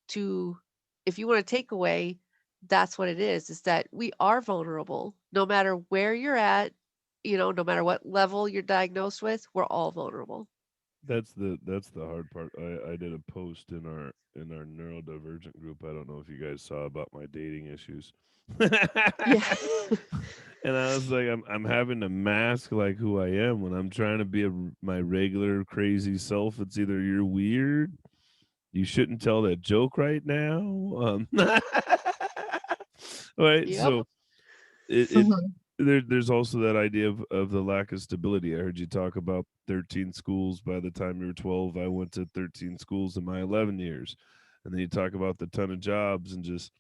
Speaker 3: to, if you want to take away, that's what it is that we are vulnerable no matter where you're at, no matter what level you're diagnosed with, we're all vulnerable.
Speaker 1: That's the hard part. I did a post in our neurodivergent group. I don't know if you guys saw about my dating issues. And
Speaker 3: Yeah.
Speaker 1: I was like, I'm having to mask like who I am when I'm trying to be my regular crazy self. It's either you're weird, you shouldn't tell that joke right now, right?
Speaker 3: Yep.
Speaker 1: So it
Speaker 2: Mhm.
Speaker 1: there's also that idea of the lack of stability. I heard you talk about 13 schools by the time you were 12. I went to 13 schools in my 11 years. And then you talk about the ton of jobs and just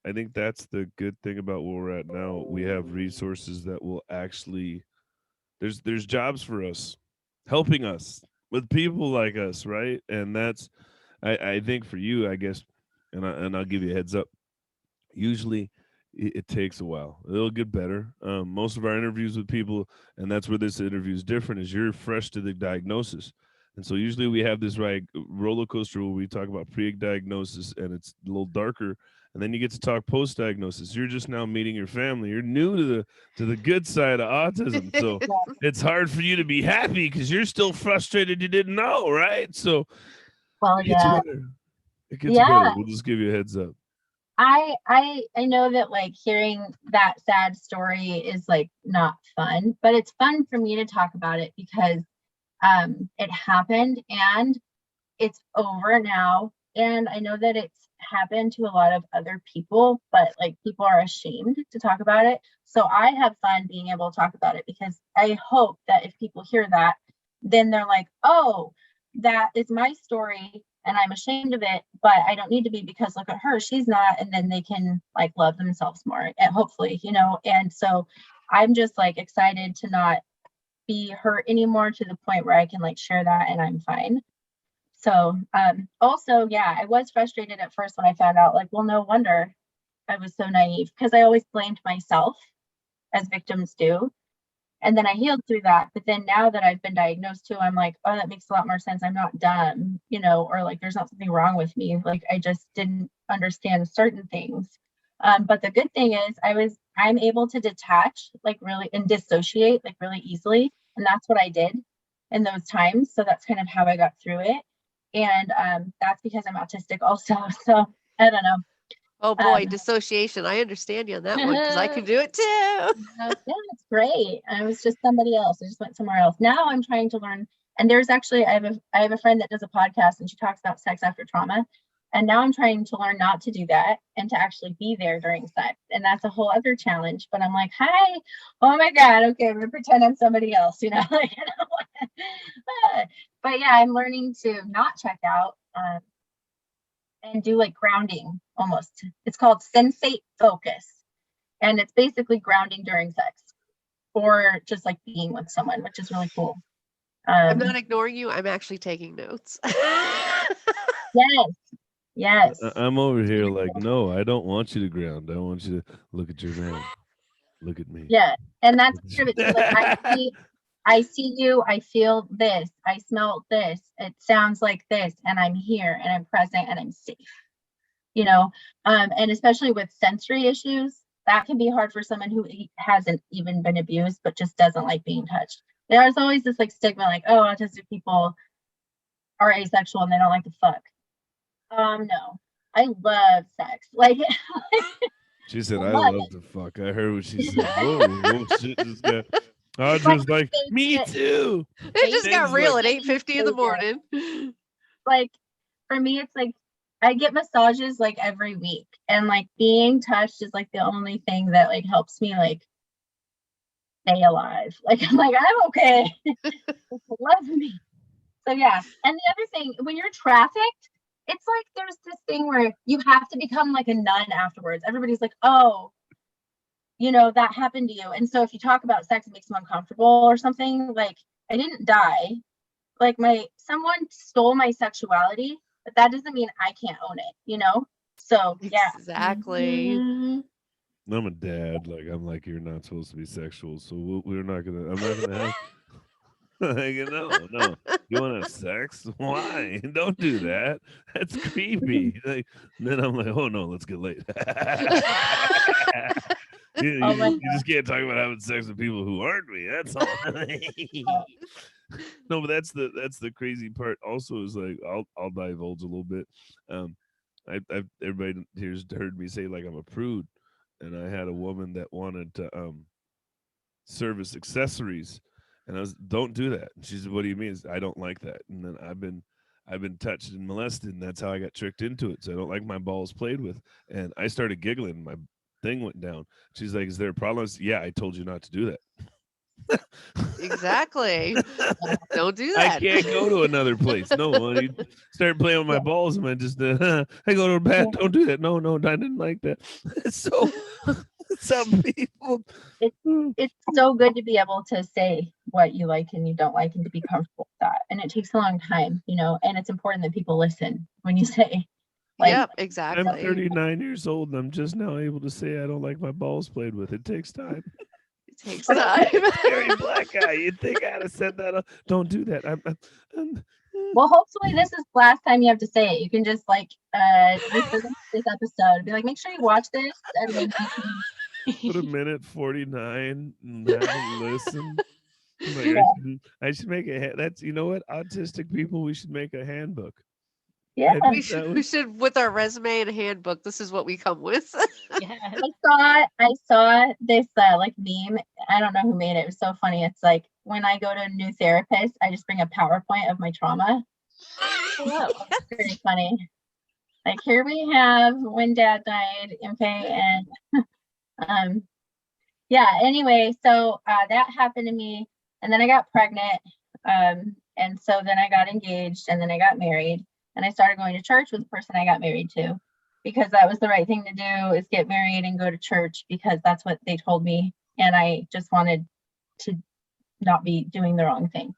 Speaker 1: I think that's the good thing about where we're at now. We have resources that will actually there's jobs for us helping us with people like us, right? And that's I think for you, I guess, and I'll give you a heads up. Usually it takes a while. It'll get better. Most of our interviews with people, and that's where this interview is different, is you're fresh to the diagnosis. And so usually we have this roller coaster where we talk about pre-diagnosis and it's a little darker, and then you get to talk post-diagnosis. You're just now meeting your family. You're new to the good side of autism, so
Speaker 2: Yeah.
Speaker 1: it's hard for you to be happy because you're still frustrated you didn't know, right? So
Speaker 2: Well,
Speaker 1: it gets
Speaker 2: yeah.
Speaker 1: better. It gets better.
Speaker 2: Yeah.
Speaker 1: We'll just give you a heads up.
Speaker 2: I know that like hearing that sad story is like not fun, but it's fun for me to talk about it because it happened and it's over now. And I know that it's happened to a lot of other people, but like people are ashamed to talk about it. So I have fun being able to talk about it because I hope that if people hear that, then they're like, oh, that is my story and I'm ashamed of it, but I don't need to be because look at her, she's not. And then they can like love themselves more and hopefully, you know. And so I'm just like excited to not be hurt anymore to the point where I can like share that and I'm fine. So also, yeah, I was frustrated at first when I found out, like, well, no wonder I was so naive because I always blamed myself as victims do. And then I healed through that. But then now that I've been diagnosed too, I'm like, oh, that makes a lot more sense. I'm not dumb, you know, or like there's not something wrong with me. Like I just didn't understand certain things. But the good thing is I'm able to detach like really and dissociate like really easily. And that's what I did in those times. So that's kind of how I got through it. And that's because I'm autistic also. So I don't know.
Speaker 3: Oh boy,
Speaker 2: Um,
Speaker 3: dissociation. I understand you on that one because I can do it too.
Speaker 2: yeah, it's great. I was just somebody else. I just went somewhere else. Now I'm trying to learn. And there's actually I have a friend that does a podcast and she talks about sex after trauma. And now I'm trying to learn not to do that and to actually be there during sex. And that's a whole other challenge. But I'm like, hi, oh my God, okay, I'm gonna pretend I'm somebody else, you know. But yeah, I'm learning to not check out and do like grounding almost. It's called sensate focus. And it's basically grounding during sex or just like being with someone, which is really cool.
Speaker 3: I'm not ignoring you. I'm actually taking notes.
Speaker 2: Yes, yes.
Speaker 1: I'm over
Speaker 2: It's
Speaker 1: here
Speaker 2: really
Speaker 1: like,
Speaker 2: cool.
Speaker 1: no, I don't want you to ground. I want you to look at your man. Look at me.
Speaker 2: Yeah, and that's
Speaker 1: Look
Speaker 2: part of it too. Like
Speaker 1: at you.
Speaker 2: I see you, I feel this, I smell this, it sounds like this, and I'm here and I'm present and I'm safe, you know. And especially with sensory issues, that can be hard for someone who hasn't even been abused but just doesn't like being touched. There's always this like stigma, like, oh, autistic people are asexual and they don't like to fuck. No, I love sex. Like,
Speaker 1: She said,
Speaker 2: I
Speaker 1: I
Speaker 2: love
Speaker 1: love
Speaker 2: it.
Speaker 1: to fuck. I heard what she said. Whoa, shit, this guy.
Speaker 2: Like,
Speaker 1: Audra's like, me too.
Speaker 3: It just got
Speaker 1: Dave's
Speaker 3: real
Speaker 1: like,
Speaker 3: at 8:50 in the morning.
Speaker 2: like for me, it's like I get massages like every week, and like being touched is like the only thing that like helps me like stay alive. Like I'm like I'm okay. Love me. So yeah. And the other thing, when you're trafficked, it's like there's this thing where you have to become like a nun afterwards. Everybody's like, oh, you know, that happened to you. And so if you talk about sex, it makes them uncomfortable or something. Like I didn't die. Like someone stole my sexuality, but that doesn't mean I can't own it, you know? So yeah.
Speaker 3: Exactly.
Speaker 2: Mhm.
Speaker 1: I'm a dad. Like, I'm like, you're not supposed to be sexual. So I'm not going to have. Like, no. You want to have sex? Why? Don't do that. That's creepy. Like, then I'm like, oh no, let's get late.
Speaker 2: Oh my
Speaker 1: You just can't talk about having sex with people who aren't me. That's all.
Speaker 2: God.
Speaker 1: No, but that's the crazy part. Also, is like I'll divulge a little bit. I've everybody here's heard me say like I'm a prude, and I had a woman that wanted to service accessories, and I was don't do that. And she said, "What do you mean?" I don't like that. And then I've been touched and molested, and that's how I got tricked into it. So I don't like my balls played with. And I started giggling. My thing went down. She's like, "Is there a problem?" I said, yeah, I told you not to do that.
Speaker 3: Exactly. Don't do
Speaker 1: I
Speaker 3: that.
Speaker 1: can't go to another place. No, I started playing with my balls, and I just I go to bed. Don't do that. No, no, I didn't like that. So some people,
Speaker 2: It's so good to be able to say what you like and you don't like and to be comfortable with that. And it takes a long time, and it's important that people listen when you say, like,
Speaker 3: Yep,
Speaker 1: I'm
Speaker 3: exactly.
Speaker 1: 39 years old, and I'm just now able to say I don't like my balls played with. It takes time.
Speaker 3: It takes time.
Speaker 1: Scary black guy. You'd think I'd have said that. Don't do that. I'm
Speaker 2: well, hopefully this is the last time you have to say it. You can just like refer to this episode. Be like, make sure you watch this, and then you can
Speaker 1: put a minute 49 and have a listen. I'm like,
Speaker 2: Yeah.
Speaker 1: I should make a that's you know what, autistic people, we should make a handbook.
Speaker 2: Yeah.
Speaker 1: I
Speaker 3: We
Speaker 1: think that
Speaker 3: should,
Speaker 1: was
Speaker 3: with our resume and handbook, this is what we come with.
Speaker 4: Yeah.
Speaker 2: I saw this like meme. I don't know who made it. It was so funny. It's like when I go to a new therapist, I just bring a PowerPoint of my trauma.
Speaker 4: Hello.
Speaker 2: It's very funny. Like here we have when dad died. Okay, and yeah. Anyway, so that happened to me, and then I got pregnant. And so then I got engaged, and then I got married, and I started going to church with the person I got married to, because that was the right thing to do, is get married and go to church, because that's what they told me, and I just wanted to not be doing the wrong thing.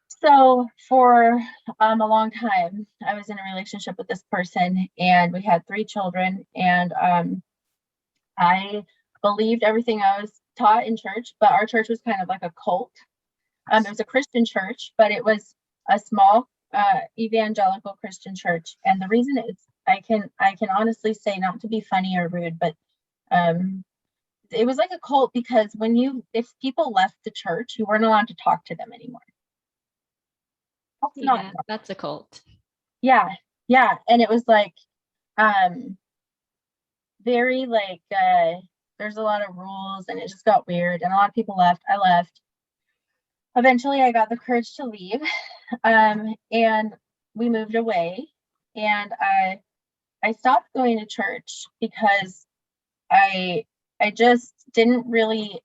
Speaker 2: So for a long time, I was in a relationship with this person, and we had 3 children, and I believed everything I was taught in church, but our church was kind of like a cult. It was a Christian church, but it was a small evangelical Christian church. And the reason I can honestly say, not to be funny or rude, but it was like a cult, because if people left the church, you weren't allowed to talk to them anymore. That's not
Speaker 4: Yeah, that's a cult.
Speaker 2: Yeah, and it was like very like there's a lot of rules, and it just got weird, and a lot of people left. I left. Eventually I got the courage to leave, and we moved away, and I stopped going to church because I just didn't really,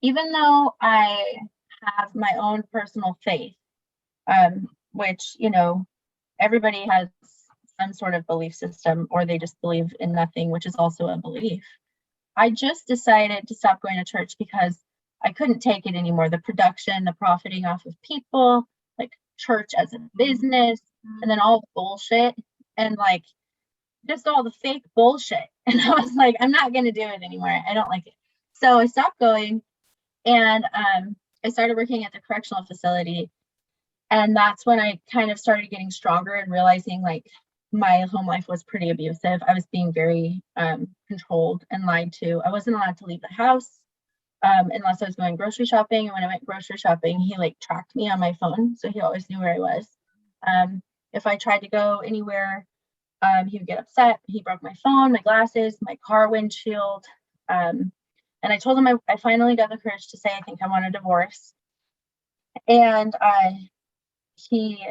Speaker 2: even though I have my own personal faith, which, everybody has some sort of belief system, or they just believe in nothing, which is also a belief. I just decided to stop going to church because I couldn't take it anymore. The production, the profiting off of people, like church as a business, and then all the bullshit, and like just all the fake bullshit. And I was like, I'm not going to do it anymore. I don't like it. So I stopped going, and I started working at the correctional facility. And that's when I kind of started getting stronger and realizing like my home life was pretty abusive. I was being very controlled and lied to. I wasn't allowed to leave the house unless I was going grocery shopping. And when I went grocery shopping, he like tracked me on my phone, so he always knew where I was. If I tried to go anywhere, he would get upset. He broke my phone, my glasses, my car windshield. And I told him I finally got the courage to say I think I want a divorce. And he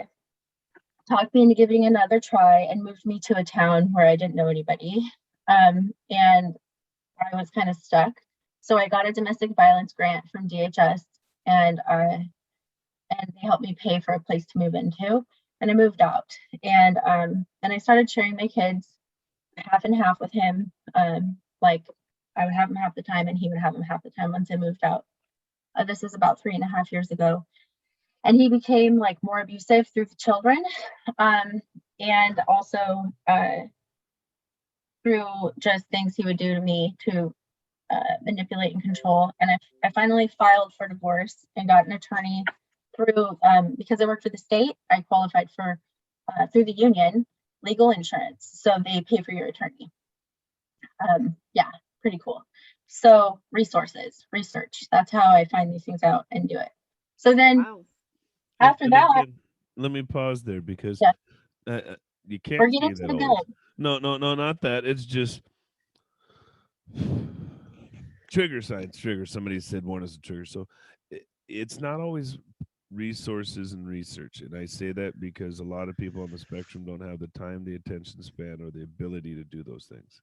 Speaker 2: talked me into giving another try and moved me to a town where I didn't know anybody. And I was kind of stuck. So I got a domestic violence grant from DHS, and they helped me pay for a place to move into. And I moved out, and I started sharing my kids half and half with him. Like I would have him half the time, and he would have him half the time once I moved out. This is about 3.5 years ago. And he became like more abusive through the children, and also through just things he would do to me to manipulate and control. And I finally filed for divorce and got an attorney through, because I worked for the state, I qualified for, through the union, legal insurance. So they pay for your attorney. Yeah, pretty cool. So resources, research. That's how I find these things out and do it. So then
Speaker 3: Wow.
Speaker 2: after
Speaker 1: And
Speaker 2: that,
Speaker 1: again, let me pause there because
Speaker 2: yeah,
Speaker 1: you can't
Speaker 2: we're
Speaker 1: say
Speaker 2: getting to
Speaker 1: that
Speaker 2: the
Speaker 1: always.
Speaker 2: good.
Speaker 1: No, not that. It's just trigger signs. Trigger. Somebody said one is a trigger. So it's not always resources and research. And I say that because a lot of people on the spectrum don't have the time, the attention span, or the ability to do those things.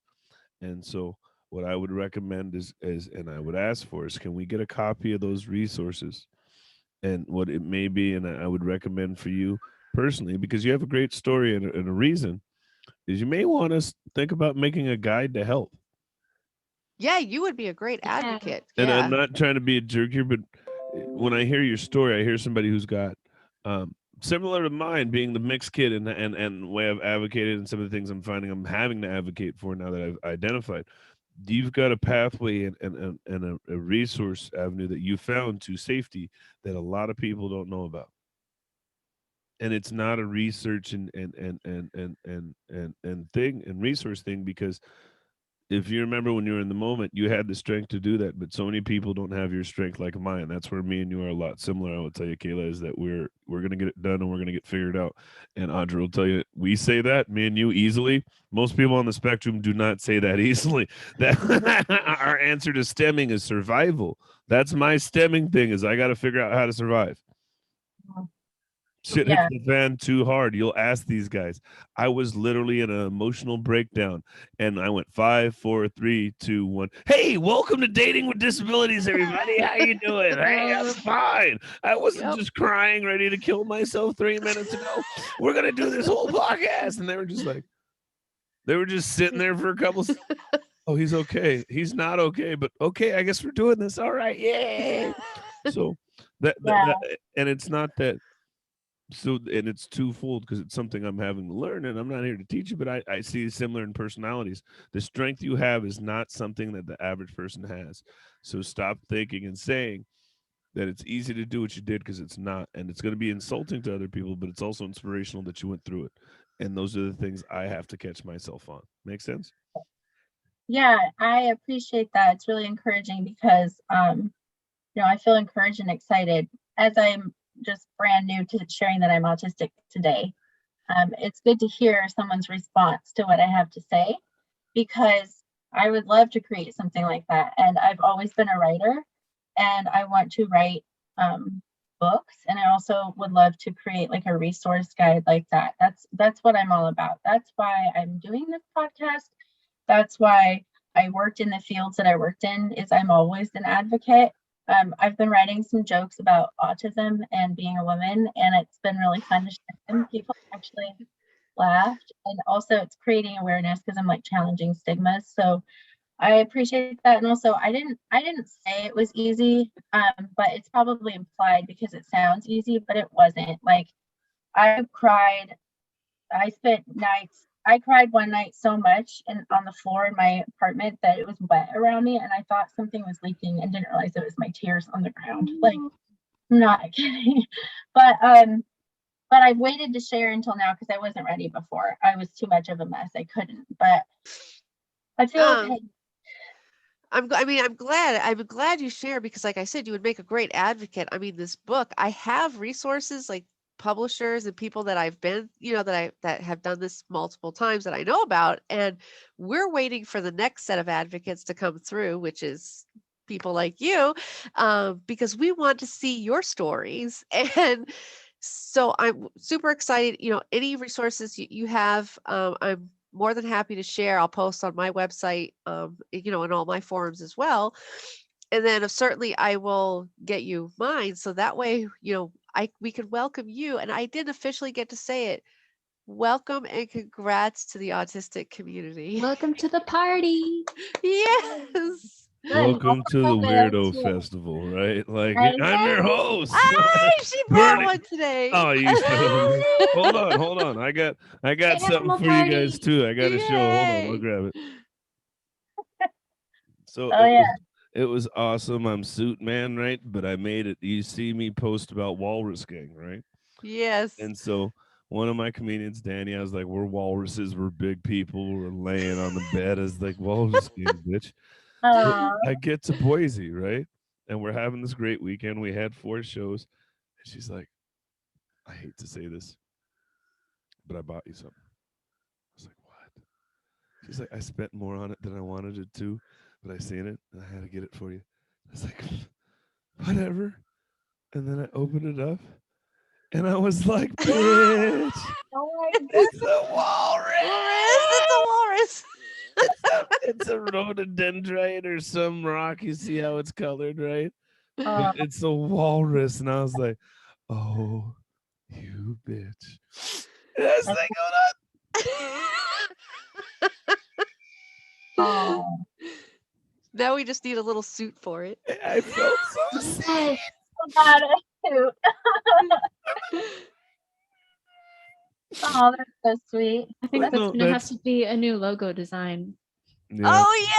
Speaker 1: And so what I would recommend is and I would ask for is, can we get a copy of those resources and what it may be? And I would recommend for you personally, because you have a great story and a reason, is you may want to think about making a guide to help.
Speaker 3: Yeah, you would be a great
Speaker 4: Yeah.
Speaker 3: advocate.
Speaker 1: And I'm
Speaker 3: Yeah.
Speaker 1: not trying to be a jerk here, but when I hear your story, I hear somebody who's got similar to mine, being the mixed kid and way I've advocated and some of the things I'm finding I'm having to advocate for now that I've identified. You've got a pathway and a resource avenue that you found to safety that a lot of people don't know about. And it's not a research and thing and resource thing, because if you remember when you were in the moment, you had the strength to do that, but so many people don't have your strength like mine. That's where me and you are a lot similar. I would tell you, Kayla, is that we're gonna get it done and we're gonna get figured out. And Audrey will tell you, we say that, me and you, easily. Most people on the spectrum do not say that easily. That our answer to stemming is survival. That's my stemming thing, is I got to figure out how to survive. Shit hits
Speaker 2: Yeah,
Speaker 1: the fan too hard. You'll ask these guys. I was literally in an emotional breakdown, and I went 5, 4, 3, 2, 1. Hey, welcome to Dating with Disabilities, everybody. How you doing? Hey, I'm fine. I wasn't
Speaker 3: Yep.
Speaker 1: just crying, ready to kill myself 3 minutes ago. We're gonna do this whole podcast, and they were just like, they were just sitting there for a couple. Oh, he's okay. He's not okay, but okay. I guess we're doing this. All right, yay! So
Speaker 2: yeah,
Speaker 1: and it's not that. So and it's twofold, because it's something I'm having to learn, and I'm not here to teach you, but I see similar in personalities. The strength you have is not something that the average person has. So stop thinking and saying that it's easy to do what you did, because it's not. And it's going to be insulting to other people, but it's also inspirational that you went through it. And those are the things I have to catch myself on. Make sense?
Speaker 2: yeah. I appreciate that. It's really encouraging because I feel encouraged and excited as I'm just brand new to sharing that I'm autistic today. It's good to hear someone's response to what I have to say, because I would love to create something like that. And I've always been a writer, and I want to write books. And I also would love to create like a resource guide like that. That's what I'm all about. That's why I'm doing this podcast. That's why I worked in the fields that I worked in, is I'm always an advocate. I've been writing some jokes about autism and being a woman, and it's been really fun to share them. People actually laughed, and also it's creating awareness because I'm like challenging stigmas. So I appreciate that. And also I didn't say it was easy, but it's probably implied because it sounds easy, but it wasn't. Like I cried. I cried one night so much and on the floor in my apartment that it was wet around me, and I thought something was leaking and didn't realize it was my tears on the ground. Like, I'm not kidding. But I waited to share until now because I wasn't ready before. I was too much of a mess. I couldn't. But I feel okay.
Speaker 3: I'm glad you share, because like I said, you would make a great advocate. I mean, this book, I have resources like publishers and people that I've been, that have done this multiple times that I know about, and we're waiting for the next set of advocates to come through, which is people like you, because we want to see your stories. And so I'm super excited. Any resources you have, I'm more than happy to share. I'll post on my website, in all my forums as well. And then certainly I will get you mine. So that way, we can welcome you. And I didn't officially get to say it. Welcome and congrats to the autistic community.
Speaker 4: Welcome to the party.
Speaker 3: Yes.
Speaker 1: Welcome to the Weirdo
Speaker 2: Too.
Speaker 1: Festival, right? Like,
Speaker 2: Right.
Speaker 1: I'm your host.
Speaker 3: She brought one today.
Speaker 1: Oh, you hold on. I got something
Speaker 4: Animal
Speaker 1: for you guys
Speaker 4: party.
Speaker 1: too. I got to show. Hold on, I'll
Speaker 3: Yay.
Speaker 1: grab it. So
Speaker 2: Oh yeah.
Speaker 1: it was awesome. I'm SuitMan, right? But I made it. You see me post about Walrus Gang, right?
Speaker 3: Yes.
Speaker 1: And so one of my comedians, Danny, I was like, we're walruses, we're big people, we're laying on the bed as like Walrus Gang, bitch. I get to Boise, right? And we're having this great weekend. We had 4 shows. And she's like, I hate to say this, but I bought you something. I was like, what? She's like, I spent more on it than I wanted it to, but I seen it and I had to get it for you. I was like, whatever. And then I opened it up and I was like, bitch,
Speaker 2: Oh my
Speaker 1: it's a walrus.
Speaker 3: It's a walrus.
Speaker 1: It's a rhododendron or some rock. You see how it's colored, right?
Speaker 2: god.
Speaker 1: But it's a walrus. And I was like, oh, you bitch. And I was like,
Speaker 2: Oh,
Speaker 3: Now we just need a little suit for it.
Speaker 1: I felt so sad.
Speaker 2: got it too. Oh, that's so sweet.
Speaker 4: I think
Speaker 1: But
Speaker 4: that's
Speaker 1: no,
Speaker 4: gonna have
Speaker 1: that's-
Speaker 4: to be a new logo design.
Speaker 1: Yeah.
Speaker 3: Oh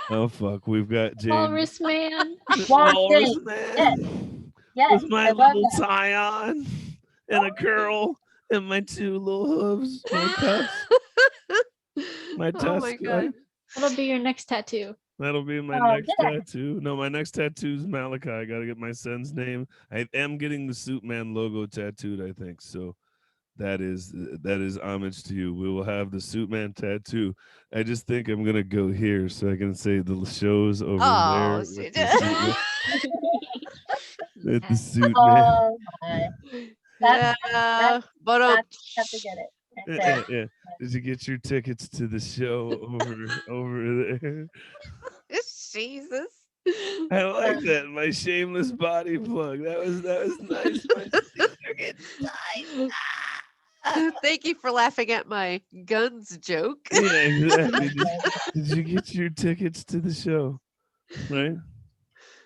Speaker 1: Oh fuck, we've got James.
Speaker 4: Walrus man.
Speaker 2: Walrus
Speaker 1: Man.
Speaker 2: Yes,
Speaker 1: With my
Speaker 2: I love
Speaker 1: little
Speaker 2: that.
Speaker 1: tie on and a curl and my 2 little hooves, my tusks,
Speaker 3: yeah.
Speaker 1: my
Speaker 3: Oh my
Speaker 1: tusk.
Speaker 3: god.
Speaker 4: That'll be your next tattoo.
Speaker 1: That'll be my
Speaker 2: Oh,
Speaker 1: next
Speaker 2: yeah.
Speaker 1: tattoo. No, my next tattoo is Malachi. I gotta get my son's name. I am getting the SuitMan logo tattooed, I think. So that is homage to you. We will have the SuitMan tattoo. I just think I'm gonna go here so I can say the shows over there
Speaker 3: Oh,
Speaker 1: with
Speaker 3: see-
Speaker 1: the SuitMan. With the SuitMan.
Speaker 2: Oh my. That's,
Speaker 3: yeah, but
Speaker 2: have to get it right there.
Speaker 1: Yeah. Did you get your tickets to the show over there?
Speaker 3: Jesus.
Speaker 1: I like that. My shameless body plug. That was nice. My seats are getting tight.
Speaker 3: Thank you for laughing at my guns joke.
Speaker 1: Yeah, exactly. Did you get your tickets to the show? Right?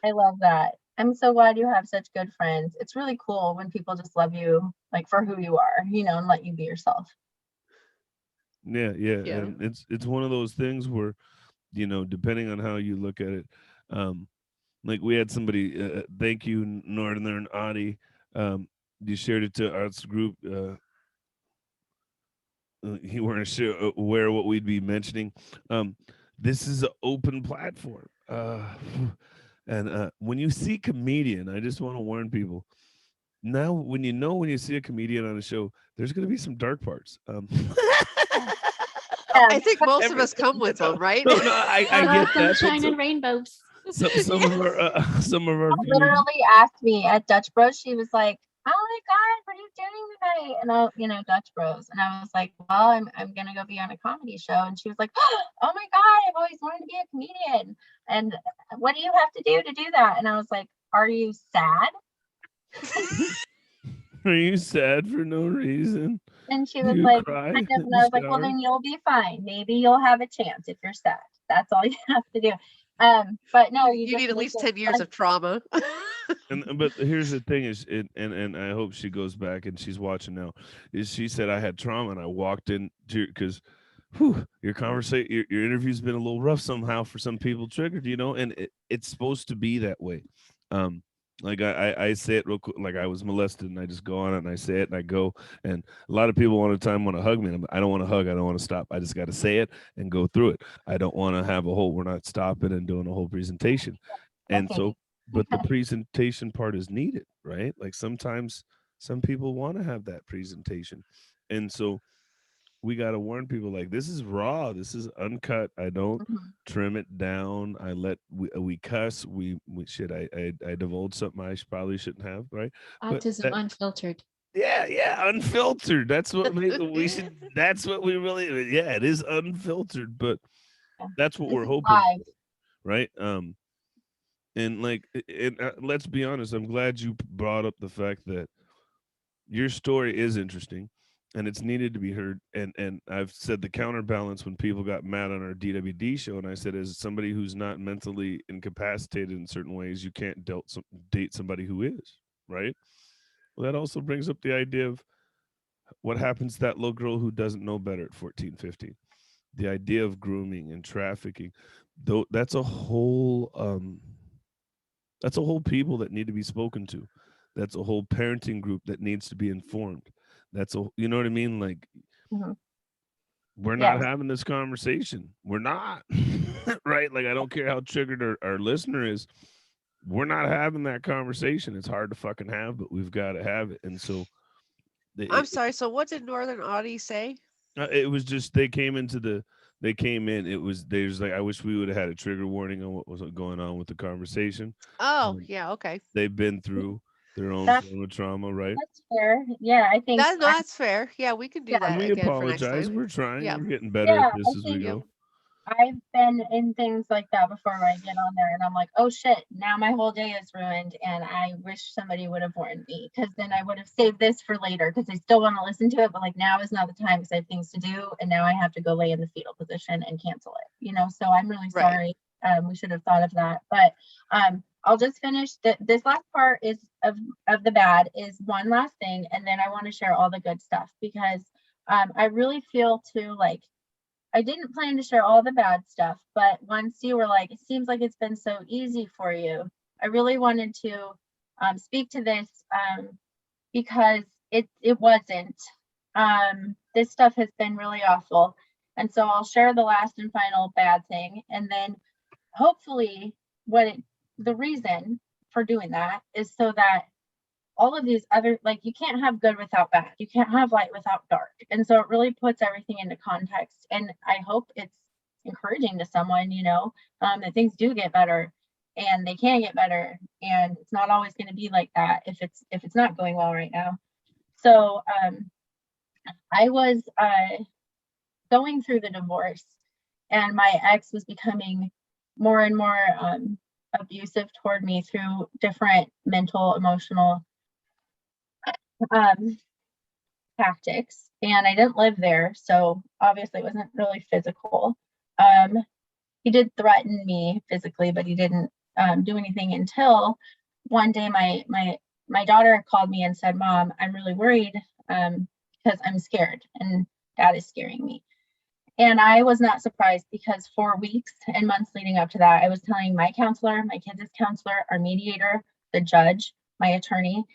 Speaker 2: I love that. I'm so glad you have such good friends. It's really cool when people just love you like for who you are, and let you be yourself.
Speaker 1: Yeah.
Speaker 3: Yeah.
Speaker 1: And it's one of those things where, depending on how you look at it, like we had somebody, thank you, Northern Audie. You shared it to Arts Group. He weren't sure aware what we'd be mentioning. This is an open platform. And when you see comedian, I just want to warn people. Now, when you see a comedian on a show, there's going to be some dark parts.
Speaker 3: I think most of us come with them, right?
Speaker 1: No, I get that.
Speaker 4: Sunshine and rainbows.
Speaker 1: Some of our viewers.
Speaker 2: Literally asked me at Dutch Bros. She was like, "Oh my God, what are you doing tonight?" And Dutch Bros. And I was like, "Well, I'm gonna go be on a comedy show." And she was like, "Oh my God, I've always wanted to be a comedian. And what do you have to do that?" And I was like, "Are you sad?"
Speaker 1: Are you sad for no reason?
Speaker 2: And she was
Speaker 1: You
Speaker 2: like,
Speaker 1: cry
Speaker 2: kind of,
Speaker 1: in
Speaker 2: and
Speaker 1: the
Speaker 2: I was like, "Well,
Speaker 1: shower?
Speaker 2: then you'll be fine. Maybe you'll have a chance if you're sad. That's all you have to do." But no,
Speaker 3: You
Speaker 2: just
Speaker 3: need at
Speaker 2: make
Speaker 3: least
Speaker 2: it
Speaker 3: 10 years
Speaker 2: fun.
Speaker 3: of trauma.
Speaker 1: But here's the thing is, and I hope she goes back and she's watching now. Is she said I had trauma and I walked in because, your conversation, your interview's been a little rough somehow for some people, triggered, and it's supposed to be that way. Like I say it real quick, like I was molested and I just go on it and I say it and I go, and a lot of people want to hug me. And I don't want to hug. I don't want to stop. I just got to say it and go through it. I don't want to have we're not stopping and doing a whole presentation. And
Speaker 2: Okay.
Speaker 1: so, but the presentation part is needed, right? Like sometimes some people want to have that presentation. And so we got to warn people like this is raw, this is uncut. I don't
Speaker 2: Mhm.
Speaker 1: trim it down. We cuss, we shit. I divulge something I probably shouldn't have, right? But
Speaker 4: Autism unfiltered.
Speaker 1: yeah, unfiltered. That's what we should. That's what we really. Yeah, it is unfiltered, but that's what
Speaker 2: This
Speaker 1: we're
Speaker 2: is
Speaker 1: hoping,
Speaker 2: live.
Speaker 1: for, right? And let's be honest. I'm glad you brought up the fact that your story is interesting, and it's needed to be heard. And I've said the counterbalance when people got mad on our DWD show, and I said, as somebody who's not mentally incapacitated in certain ways, you can't date somebody who is, right? Well, that also brings up the idea of what happens to that little girl who doesn't know better at 14, 15. The idea of grooming and trafficking, though, that's a whole people that need to be spoken to. That's a whole parenting group that needs to be informed. You know what I mean? Like
Speaker 2: Mhm.
Speaker 1: we're not
Speaker 2: Yes.
Speaker 1: having this conversation. We're not. Right? Like I don't care how triggered our listener is. We're not having that conversation. It's hard to fucking have, but we've got to have it. And so
Speaker 3: I'm
Speaker 1: it,
Speaker 3: sorry. So what did Northern Audie say?
Speaker 1: it was just they came into the they came in. It was there's like I wish we would have had a trigger warning on what was going on with the conversation.
Speaker 3: Oh,
Speaker 1: Um,
Speaker 3: yeah, okay.
Speaker 1: they've been through their own
Speaker 2: That's
Speaker 1: form of trauma, right?
Speaker 2: that's fair. Yeah, I think
Speaker 3: No, that's fair. Yeah, we can do
Speaker 2: yeah,
Speaker 1: And
Speaker 3: that
Speaker 1: we
Speaker 3: again for next
Speaker 1: apologize.
Speaker 3: time.
Speaker 1: We're trying.
Speaker 3: Yeah.
Speaker 1: We're getting better at
Speaker 2: yeah,
Speaker 1: this
Speaker 2: I
Speaker 1: as we
Speaker 2: think
Speaker 3: Yep.
Speaker 1: go.
Speaker 2: I've been in things like that before where I get on there and I'm like, oh shit, now my whole day is ruined and I wish somebody would have warned me because then I would have saved this for later because I still want to listen to it, but like now is not the time because I have things to do and now I have to go lay in the fetal position and cancel it, you know? So I'm really
Speaker 3: Right.
Speaker 2: sorry. We should have thought of that, but I'll just finish. This last part is of the bad is one last thing and then I want to share all the good stuff because I really feel too like I didn't plan to share all the bad stuff, but once you were like, it seems like it's been so easy for you, I really wanted to speak to this because it wasn't. This stuff has been really awful. And so I'll share the last and final bad thing. And then hopefully the reason for doing that is so that all of these other, like you can't have good without bad, you can't have light without dark, and so it really puts everything into context, and I hope it's encouraging to someone, you know, that things do get better and they can get better and it's not always going to be like that if it's not going well right now. So I was going through the divorce and my ex was becoming more and more abusive toward me through different mental emotional tactics, and I didn't live there, so obviously it wasn't really physical. He did threaten me physically, but he didn't do anything until one day my daughter called me and said, Mom, I'm really worried because I'm scared and Dad is scaring me. And I was not surprised because for weeks and months leading up to that, I was telling my counselor, my kids' counselor, our mediator, the judge, my attorney,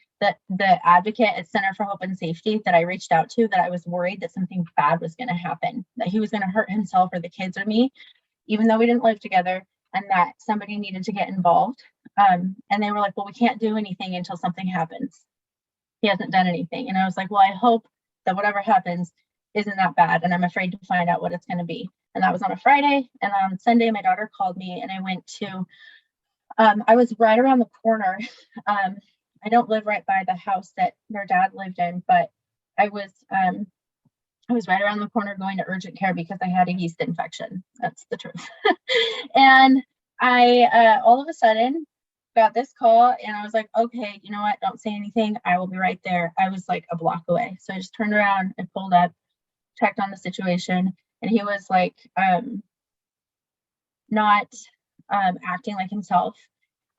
Speaker 2: the advocate at Center for Hope and Safety that I reached out to, that I was worried that something bad was going to happen, that he was going to hurt himself or the kids or me, even though we didn't live together, and that somebody needed to get involved. And they were like, well, we can't do anything until something happens. He hasn't done anything. And I was like, well, I hope that whatever happens isn't that bad. And I'm afraid to find out what it's going to be. And that was on a Friday. And on Sunday, my daughter called me and I went to, I was right around the corner. I don't live right by the house that their dad lived in, but I was right around the corner going to urgent care because I had a yeast infection. That's the truth. And I all of a sudden got this call and I was like, okay, you know what? Don't say anything. I will be right there. I was like a block away. So I just turned around and pulled up, checked on the situation, and he was like not acting like himself.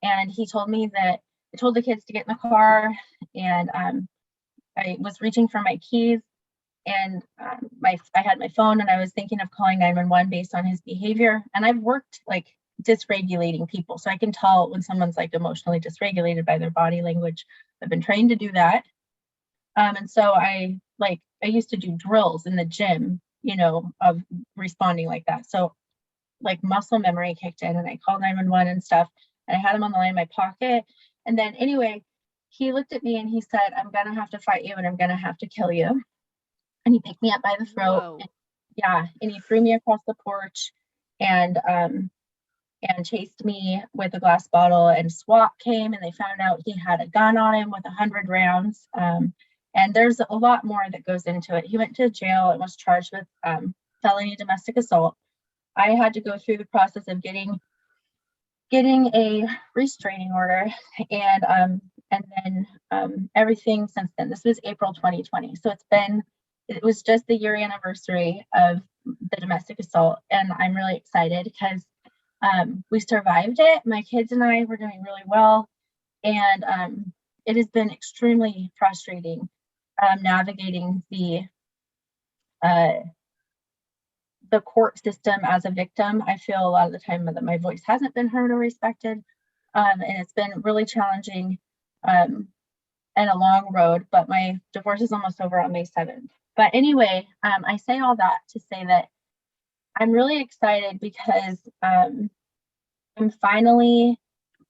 Speaker 2: And he told me that I told the kids to get in the car, and I was reaching for my keys, and I had my phone, and I was thinking of calling 911 based on his behavior. And I've worked like dysregulating people, so I can tell when someone's like emotionally dysregulated by their body language. I've been trained to do that. And so I used to do drills in the gym, you know, of responding like that. So like muscle memory kicked in and I called 911 and stuff, and I had him on the line in my pocket. And then anyway, he looked at me and he said, I'm gonna have to fight you and I'm gonna have to kill you. And he picked me up by the throat. And, yeah, and he threw me across the porch and chased me with a glass bottle, and SWAT came and they found out he had a gun on him with 100 rounds. And there's a lot more that goes into it. He went to jail and was charged with felony domestic assault. I had to go through the process of getting a restraining order, and then everything since then. This was April 2020, so it was just the year anniversary of the domestic assault, and I'm really excited because we survived it. My kids and I were doing really well, and it has been extremely frustrating navigating the court system as a victim. I feel a lot of the time that my voice hasn't been heard or respected, and it's been really challenging and a long road, but my divorce is almost over on May 7th. But anyway, I say all that to say that I'm really excited because I'm finally,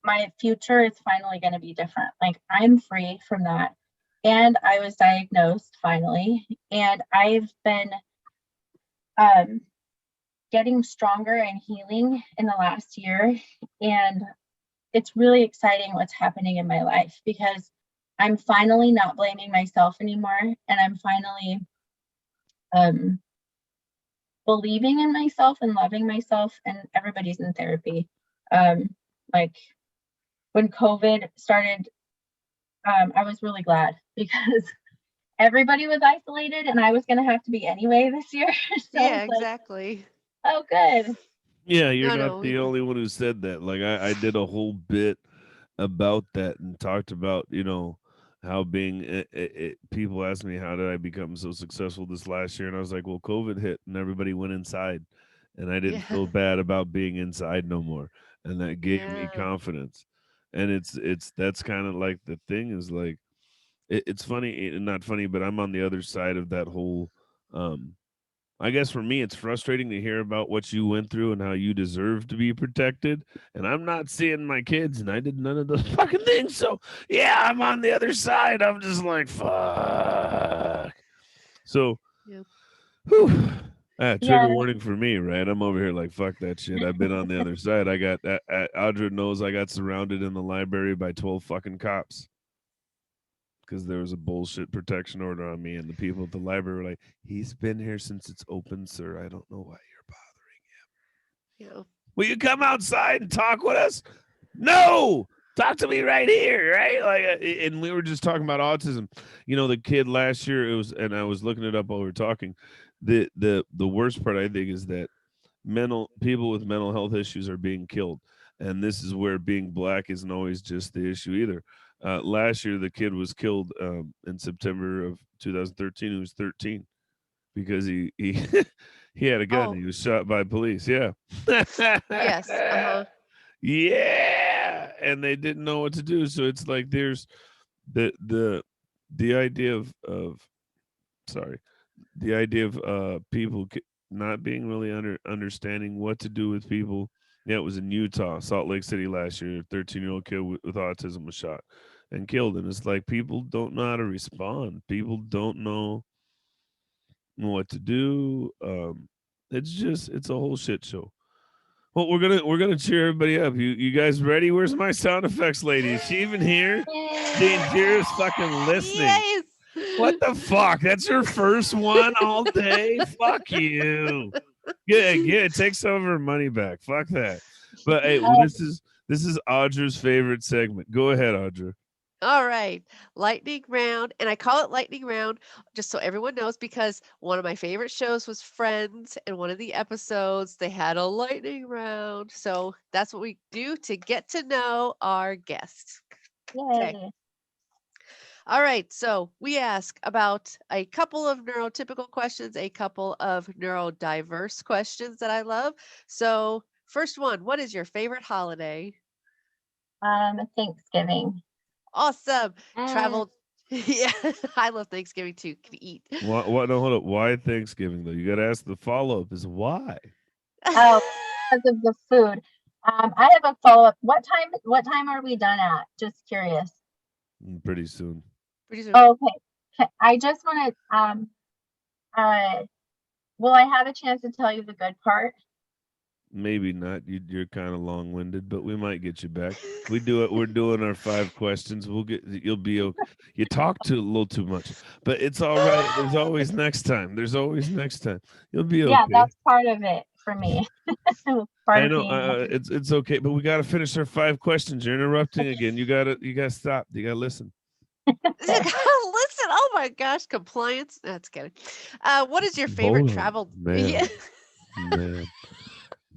Speaker 2: my future is finally going to be different. Like, I'm free from that. And I was diagnosed finally. And I've been getting stronger and healing in the last year. And it's really exciting what's happening in my life because I'm finally not blaming myself anymore. And I'm finally believing in myself and loving myself, and everybody's in therapy. Like when COVID started, I was really glad because everybody was isolated and I was going to have to be anyway this year. So
Speaker 3: Yeah,
Speaker 2: it's like,
Speaker 3: exactly.
Speaker 2: oh, good.
Speaker 1: Yeah, you're
Speaker 3: No,
Speaker 1: not
Speaker 3: no,
Speaker 1: the only one who said that. Like I did a whole bit about that and talked about, how being people asked me how did I become so successful this last year, and I was like, well, COVID hit and everybody went inside, and I didn't
Speaker 3: yeah,
Speaker 1: feel bad about being inside no more, and that gave me
Speaker 3: yeah,
Speaker 1: confidence. And it's that's kind of like the thing is like it's funny and not funny, but I'm on the other side of that whole I guess for me, it's frustrating to hear about what you went through and how you deserve to be protected. And I'm not seeing my kids, and I did none of those fucking things. So, yeah, I'm on the other side. I'm just like, fuck. So,
Speaker 3: yeah.
Speaker 1: whew. Trigger
Speaker 2: Yeah.
Speaker 1: warning for me, right? I'm over here like, fuck that shit. I've been on the other side. I got, Audra knows I got surrounded in the library by 12 fucking cops because there was a bullshit protection order on me, and the people at the library were like, "He's been here since it's open, sir. I don't know why you're bothering him.
Speaker 3: Yeah.
Speaker 1: Will you come outside and talk with us? No, talk to me right here, right?" Like, and we were just talking about autism. The kid last year, it was, and I was looking it up while we were talking. The worst part I think is that people with mental health issues are being killed, and this is where being black isn't always just the issue either. Last year, the kid was killed in September of 2013. He was 13 because he he had a gun.
Speaker 3: Oh,
Speaker 1: He was shot by police. Yeah,
Speaker 3: yes. Uh-huh.
Speaker 1: yeah, and they didn't know what to do. So it's like there's the idea of sorry, the idea of people not being really understanding what to do with people. Yeah, it was in Utah, Salt Lake City last year. A 13-year-old kid with autism was shot and killed, and it's like people don't know how to respond. People don't know what to do. It's a whole shit show. Well, we're gonna cheer everybody up. You guys ready? Where's my sound effects lady? Is she even here? Dangerous fucking listening.
Speaker 3: Yes.
Speaker 1: What the fuck? That's her first one all day? Fuck you. Yeah, take some of her money back. Fuck that. But hey,
Speaker 2: Oh,
Speaker 1: this is Audra's favorite segment. Go ahead, Audra.
Speaker 3: All right, lightning round. And I call it lightning round just so everyone knows because one of my favorite shows was Friends, and one of the episodes they had a lightning round. So that's what we do to get to know our guest. Okay.
Speaker 2: yay.
Speaker 3: All right, so we ask about a couple of neurotypical questions, a couple of neurodiverse questions that I love. So, first one, what is your favorite holiday?
Speaker 2: Thanksgiving.
Speaker 3: Awesome.
Speaker 4: Ah,
Speaker 3: Traveled. Yeah, I love Thanksgiving too. Can eat.
Speaker 1: What? No, hold up. Why Thanksgiving though? You got to ask the follow up. Is why?
Speaker 2: Oh, because of the food. I have a follow-up. What time are we done at? Just curious.
Speaker 1: Pretty soon.
Speaker 3: Pretty soon.
Speaker 2: Okay. I just want to will I have a chance to tell you the good part?
Speaker 1: Maybe not. You're kind of long winded, but we might get you back. We do it. We're doing our 5 questions. We'll get. You'll be okay. You talk a little too much, but it's all right. There's always next time. There's always next time. You'll be
Speaker 2: Yeah,
Speaker 1: okay.
Speaker 2: that's part of it for me. Part
Speaker 1: I
Speaker 2: of
Speaker 1: know.
Speaker 2: being
Speaker 1: It's okay, but we got to finish our 5 questions. You're interrupting again. You gotta stop. You gotta listen.
Speaker 2: okay.
Speaker 3: Listen, oh my gosh, compliance. That's kidding. What is your favorite
Speaker 1: Hold on,
Speaker 3: travel?
Speaker 1: man.
Speaker 3: Yeah.
Speaker 1: Man.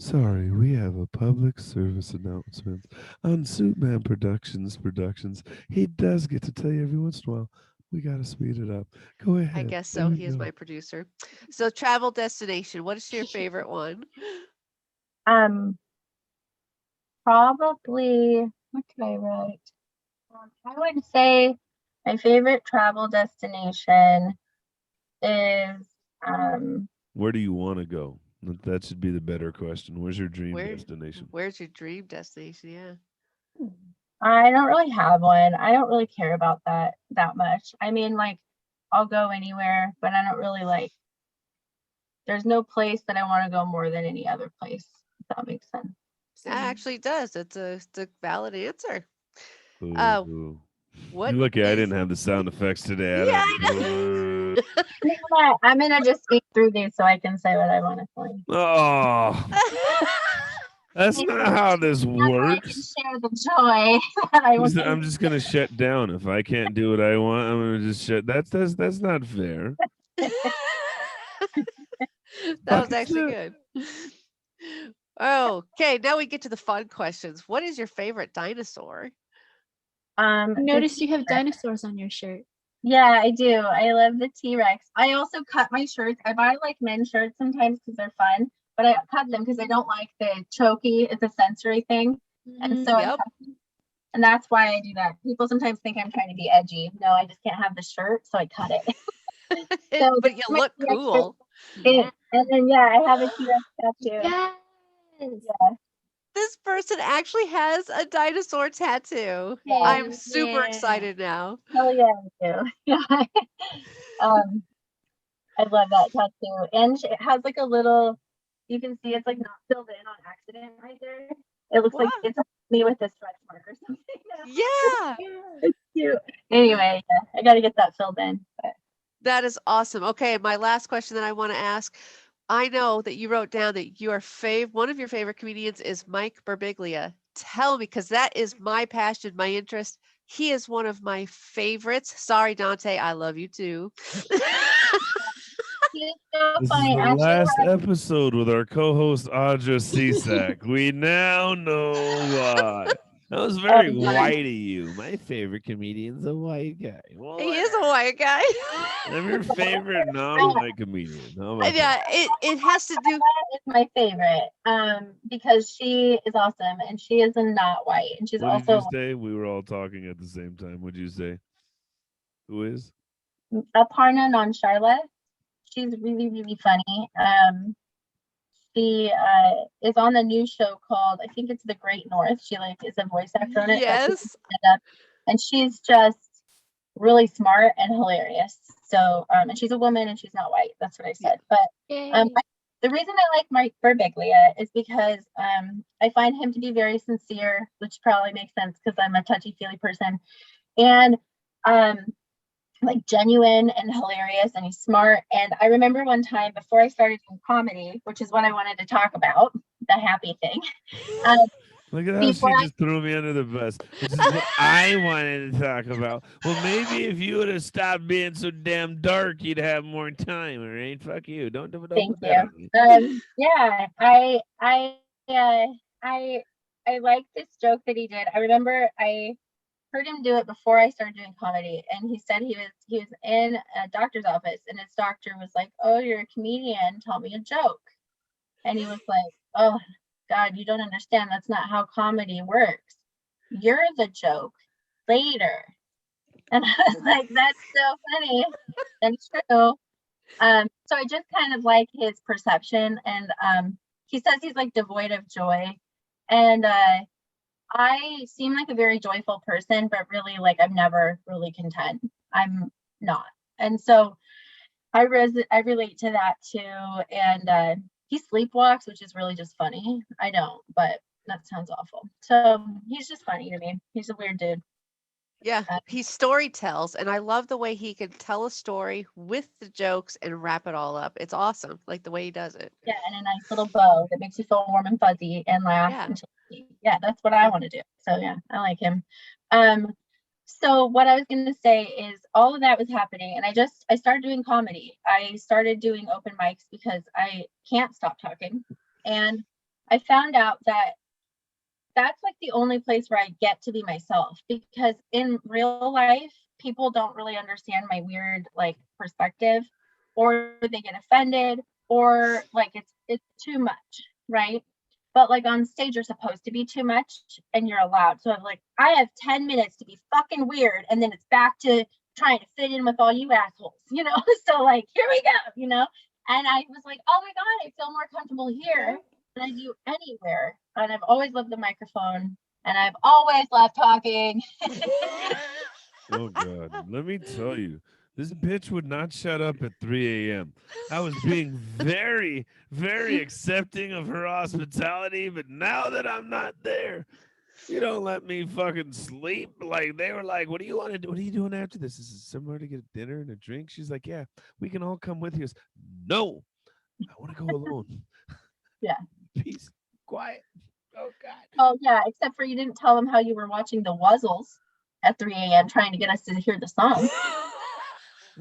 Speaker 1: Sorry, we have a public service announcement on SuitMan Productions. He does get to tell you every once in a while. We got to speed it up. Go ahead.
Speaker 3: I guess
Speaker 1: There
Speaker 3: so.
Speaker 1: you
Speaker 3: He is
Speaker 1: go.
Speaker 3: my producer. So, travel destination. What is your favorite one?
Speaker 2: Probably what could I write? I would say my favorite travel destination is
Speaker 1: Where do you want to go? That should be the better question. Where's your dream destination?
Speaker 3: Where's your dream destination? Yeah.
Speaker 2: I don't really have one. I don't really care about that much. I mean, like, I'll go anywhere, but I don't really like. There's no place that I want to go more than any other place. If that makes sense.
Speaker 3: That actually does. It's a valid answer.
Speaker 1: Ooh.
Speaker 3: What
Speaker 1: You're lucky I
Speaker 3: is-
Speaker 1: didn't have the sound effects today.
Speaker 3: Yeah,
Speaker 1: I
Speaker 3: I
Speaker 1: don't
Speaker 3: know.
Speaker 2: I'm gonna just speak through these so I can say what I want to say.
Speaker 1: Oh, that's not how this
Speaker 2: I can
Speaker 1: works.
Speaker 2: share the joy that I want.
Speaker 1: I'm just gonna shut down if I can't do what I want. I'm gonna just shut. That's not fair.
Speaker 3: That was actually good. Okay, now we get to the fun questions. What is your favorite dinosaur?
Speaker 4: Notice you have dinosaurs on your shirt.
Speaker 2: Yeah, I do. I love the T-Rex. I also cut my shirts. I buy like men's shirts sometimes because they're fun, but I cut them because I don't like the chokey. It's a sensory thing. And so,
Speaker 3: Yep.
Speaker 2: and that's why I do that. People sometimes think I'm trying to be edgy. No, I just can't have the shirt, so I cut it. So
Speaker 3: But you
Speaker 2: my
Speaker 3: look
Speaker 2: T-Rex
Speaker 3: cool.
Speaker 2: and then I have a T-Rex tattoo.
Speaker 4: Yes.
Speaker 3: This person actually has a dinosaur tattoo.
Speaker 2: Yeah.
Speaker 3: I'm super
Speaker 4: Yeah.
Speaker 3: excited now.
Speaker 2: Hell yeah, I do. Yeah. I love that tattoo. And it has like a little, you can see it's like not filled in on accident right there. It looks like
Speaker 3: Wow.
Speaker 2: it's me with a stretch mark or something.
Speaker 3: Yeah,
Speaker 2: It's cute. Anyway, I got to get that filled in. But
Speaker 3: that is awesome. Okay, my last question that I want to ask. I know that you wrote down that one of your favorite comedians is Mike Birbiglia. Tell me, because that is my passion, my interest. He is one of my favorites. Sorry, Dante, I love you too.
Speaker 2: he's so
Speaker 1: This is
Speaker 2: funny.
Speaker 1: the
Speaker 2: Actually,
Speaker 1: last episode with our co-host Audra Cisak. We now know why. That was very white of you. My favorite comedian's a white guy. Well,
Speaker 3: He is a white guy.
Speaker 1: I'm your favorite non-white comedian. How about that?
Speaker 3: Yeah, it has to do.
Speaker 2: is my favorite because she is awesome and she is not white and she's
Speaker 1: What did you
Speaker 2: also
Speaker 1: say? We were all talking at the same time. What did you say? Who is?
Speaker 2: Aparna non-Charlotte. She's really, really funny. She is on the new show called, I think it's The Great North. She like is a voice actor on it.
Speaker 3: Yes.
Speaker 2: And she's just really smart and hilarious. So, and she's a woman and she's not white. That's what I said. But the reason I like Mike Birbiglia is because I find him to be very sincere, which probably makes sense because I'm a touchy-feely person. And like genuine and hilarious, and he's smart. And I remember one time before I started doing comedy, which is what I wanted to talk about, the happy thing.
Speaker 1: Look at how she just threw me under the bus. Which is what I wanted to talk about. Well, maybe if you would have stopped being so damn dark, you'd have more time. All right, fuck you. Don't
Speaker 2: Thank
Speaker 1: put that
Speaker 2: you.
Speaker 1: on me.
Speaker 2: Yeah, I like this joke that he did. I remember I heard him do it before I started doing comedy, and he said he was in a doctor's office, and his doctor was like, "Oh, you're a comedian. Tell me a joke." And he was like, "Oh, God, you don't understand. That's not how comedy works. You're the joke later." And I was like, "That's so funny. That's true." So I just kind of like his perception, and he says he's like devoid of joy, and I seem like a very joyful person, but really, like, I'm never really content. I'm not. And so I relate to that too. And he sleepwalks, which is really just funny. I don't, but that sounds awful. So he's just funny to me. He's a weird dude.
Speaker 3: Yeah, he story tells, and I love the way he can tell a story with the jokes and wrap it all up. It's awesome, like the way he does it.
Speaker 2: Yeah, and a nice little bow that makes you feel warm and fuzzy and laugh. Yeah, that's what I want to do. So yeah, I like him. So what I was going to say is all of that was happening, and I started doing comedy. I started doing open mics because I can't stop talking, and I found out that that's like the only place where I get to be myself, because in real life, people don't really understand my weird like perspective, or they get offended, or like it's too much, right? But like on stage, you're supposed to be too much and you're allowed. So I'm like, I have 10 minutes to be fucking weird, and then it's back to trying to fit in with all you assholes, So like, here we go, And I was like, oh my God, I feel more comfortable here than I do anywhere. And I've always loved the microphone, and I've always loved talking.
Speaker 1: Oh God, let me tell you, this bitch would not shut up at 3 a.m. I was being very, very accepting of her hospitality, but now that I'm not there, you don't let me fucking sleep. Like, they were like, what do you want to do? What are you doing after this? Is it somewhere to get dinner and a drink? She's like, yeah, we can all come with you. No, I want to go alone.
Speaker 2: Yeah.
Speaker 1: Peace, quiet. Oh God.
Speaker 2: Oh yeah, except for you didn't tell them how you were watching the Wuzzles at 3 a.m. trying to get us to hear the song.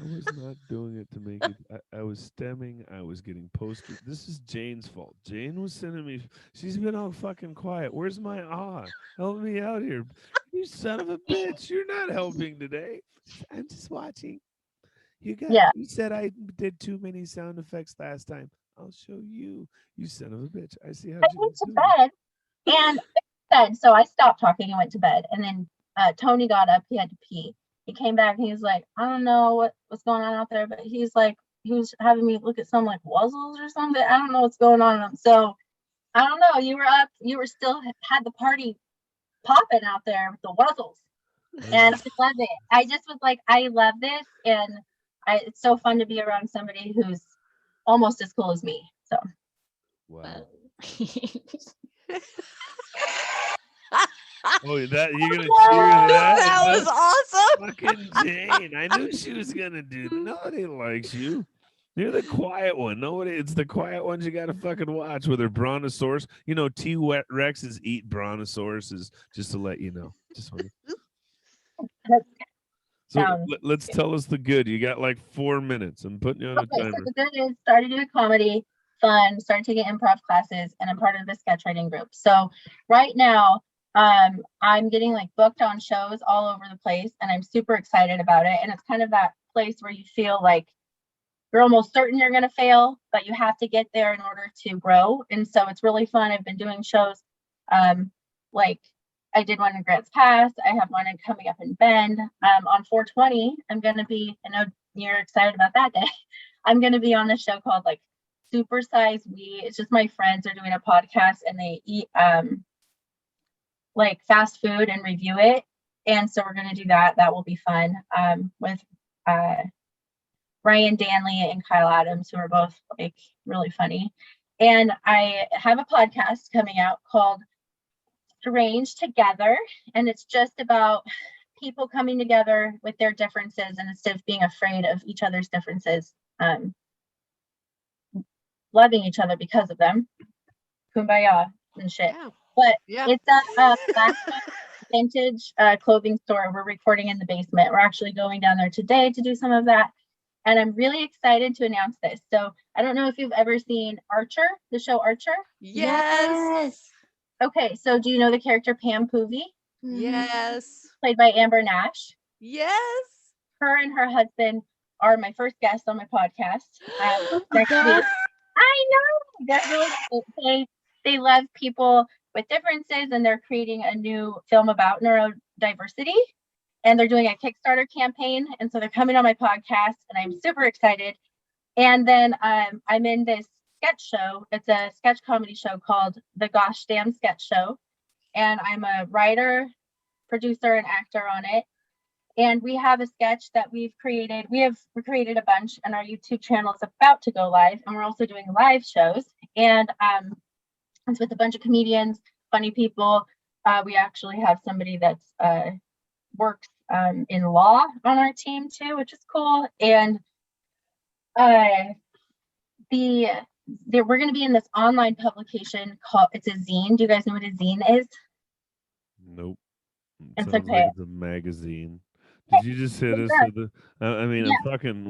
Speaker 1: I was not doing it to make it. I was stemming. I was getting posters. This is Jane's fault. Jane was sending me. She's been all fucking quiet. Where's my help me out here. You son of a bitch. You're not helping today. I'm just watching. You said I did too many sound effects last time. I'll show you. You son of a bitch. I see how
Speaker 2: I
Speaker 1: you
Speaker 2: went to bed, and so I stopped talking and went to bed. And then Tony got up. He had to pee. He came back and he was like, I don't know what's going on out there, but he's like, he was having me look at some like Wuzzles or something. I don't know what's going on. So I don't know. You were up. You were still had the party popping out there with the Wuzzles, and I love it. I just was like, I love this, and it's so fun to be around somebody who's almost as cool as me. So.
Speaker 1: Wow. Oh, that you're gonna cheer that?
Speaker 3: That was awesome.
Speaker 1: Fucking Jane. I knew she was gonna do that. Nobody likes you. You're the quiet one. It's the quiet ones you gotta fucking watch with her brontosaurus. T-Rexes eat brontosauruses, just to let you know. Just wanted. So let's tell us the good. You got like 4 minutes. I'm putting you on a timer.
Speaker 2: So the good is started doing comedy, fun, started taking improv classes, and I'm part of the sketch writing group. So right now, I'm getting like booked on shows all over the place, and I'm super excited about it. And it's kind of that place where you feel like you're almost certain you're going to fail, but you have to get there in order to grow. And so it's really fun. I've been doing shows, like I did one in Grants Pass. I have one coming up in Bend. On 420, I'm going to be, I know you're excited about that day. I'm going to be on a show called like Super Size We. It's just my friends are doing a podcast, and they eat like fast food and review it. And so we're going to do that. That will be fun, with Ryan Danley and Kyle Adams, who are both like really funny. And I have a podcast coming out called Strange Together, and it's just about people coming together with their differences, and instead of being afraid of each other's differences, loving each other because of them. Kumbaya and shit. Yeah. But it's a black vintage clothing store. We're recording in the basement. We're actually going down there today to do some of that. And I'm really excited to announce this. So I don't know if you've ever seen Archer, the show Archer.
Speaker 3: Yes.
Speaker 2: Okay, so do you know the character Pam Poovey?
Speaker 3: Yes.
Speaker 2: Played by Amber Nash.
Speaker 3: Yes.
Speaker 2: Her and her husband are my first guests on my podcast. Next week. I know. They're really, they love people with differences, and they're creating a new film about neurodiversity, and they're doing a Kickstarter campaign, and so they're coming on my podcast, and I'm super excited. And then I'm in this sketch show. It's a sketch comedy show called The Gosh Damn Sketch Show, and I'm a writer, producer, and actor on it. And we have a sketch that we've created. We created a bunch, and our YouTube channel is about to go live, and we're also doing live shows. And it's with a bunch of comedians, funny people. We actually have somebody that's works in law on our team too, which is cool. And we're going to be in this online publication called, it's a zine. Do you guys know what a zine is?
Speaker 1: Nope.
Speaker 2: It's
Speaker 1: sounds like it's a magazine. Did you just hit us with the? I mean,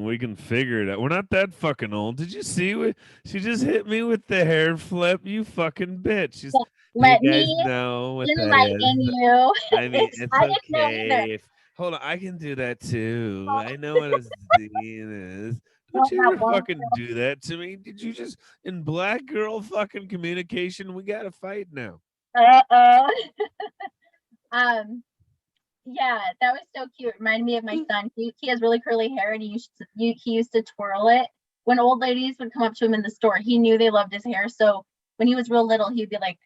Speaker 1: we can figure it out. We're not that fucking old. Did you see what she just hit me with the hair flip? You fucking bitch. She's,
Speaker 2: let
Speaker 1: you guys
Speaker 2: me
Speaker 1: know what
Speaker 2: enlighten you.
Speaker 1: I mean, it's okay. Hold on, I can do that too. I know what a zine is. Don't you ever fucking do that to me? Did you just in black girl fucking communication? We got to fight now.
Speaker 2: Yeah, that was so cute. It reminded me of my son. He has really curly hair, and he used to twirl it. When old ladies would come up to him in the store, he knew they loved his hair. So when he was real little, he'd be like,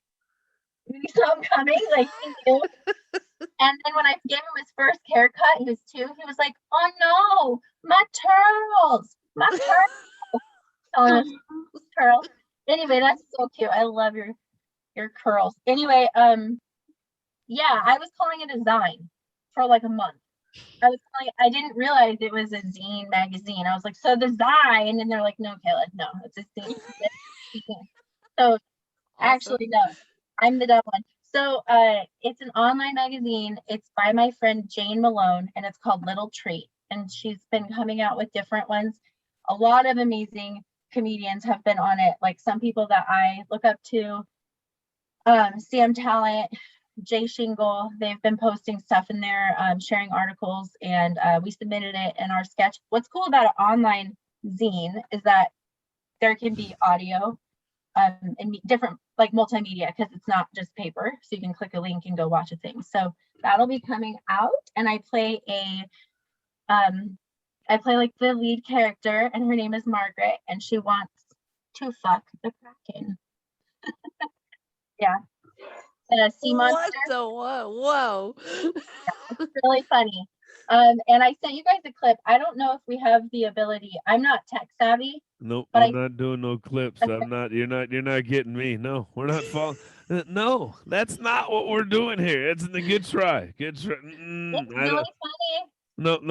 Speaker 2: "You saw him coming," like he knew. And then when I gave him his first haircut, he was 2. He was like, "Oh no, my turtles, my curls!" Telling us curls. Anyway, that's so cute. I love your curls. Anyway, yeah, I was calling it a zine for like a month. I didn't realize it was a zine magazine. I was like, so the zine, and they're like, no, Kayla, no, it's a zine. So actually, no, I'm the dumb one. So it's an online magazine. It's by my friend Jane Malone, and it's called Little Treat. And she's been coming out with different ones. A lot of amazing comedians have been on it. Like some people that I look up to, Sam Talent, Jay Shingle, they've been posting stuff in there, sharing articles, and we submitted it in our sketch. What's cool about an online zine is that there can be audio and different like multimedia, because it's not just paper, so you can click a link and go watch a thing. So that'll be coming out, and I play like the lead character, and her name is Margaret, and she wants to fuck the Kraken. Yeah. A sea monster.
Speaker 3: What the whoa.
Speaker 2: It's really funny. And I sent you guys a clip. I don't know if we have the ability. I'm not tech savvy.
Speaker 1: Nope,
Speaker 2: but
Speaker 1: I'm not doing no clips.
Speaker 2: Okay.
Speaker 1: I'm not. You're not getting me. No, we're not following. No, that's not what we're doing here. It's a good try. Good try.
Speaker 2: It's really funny.
Speaker 1: No. I'm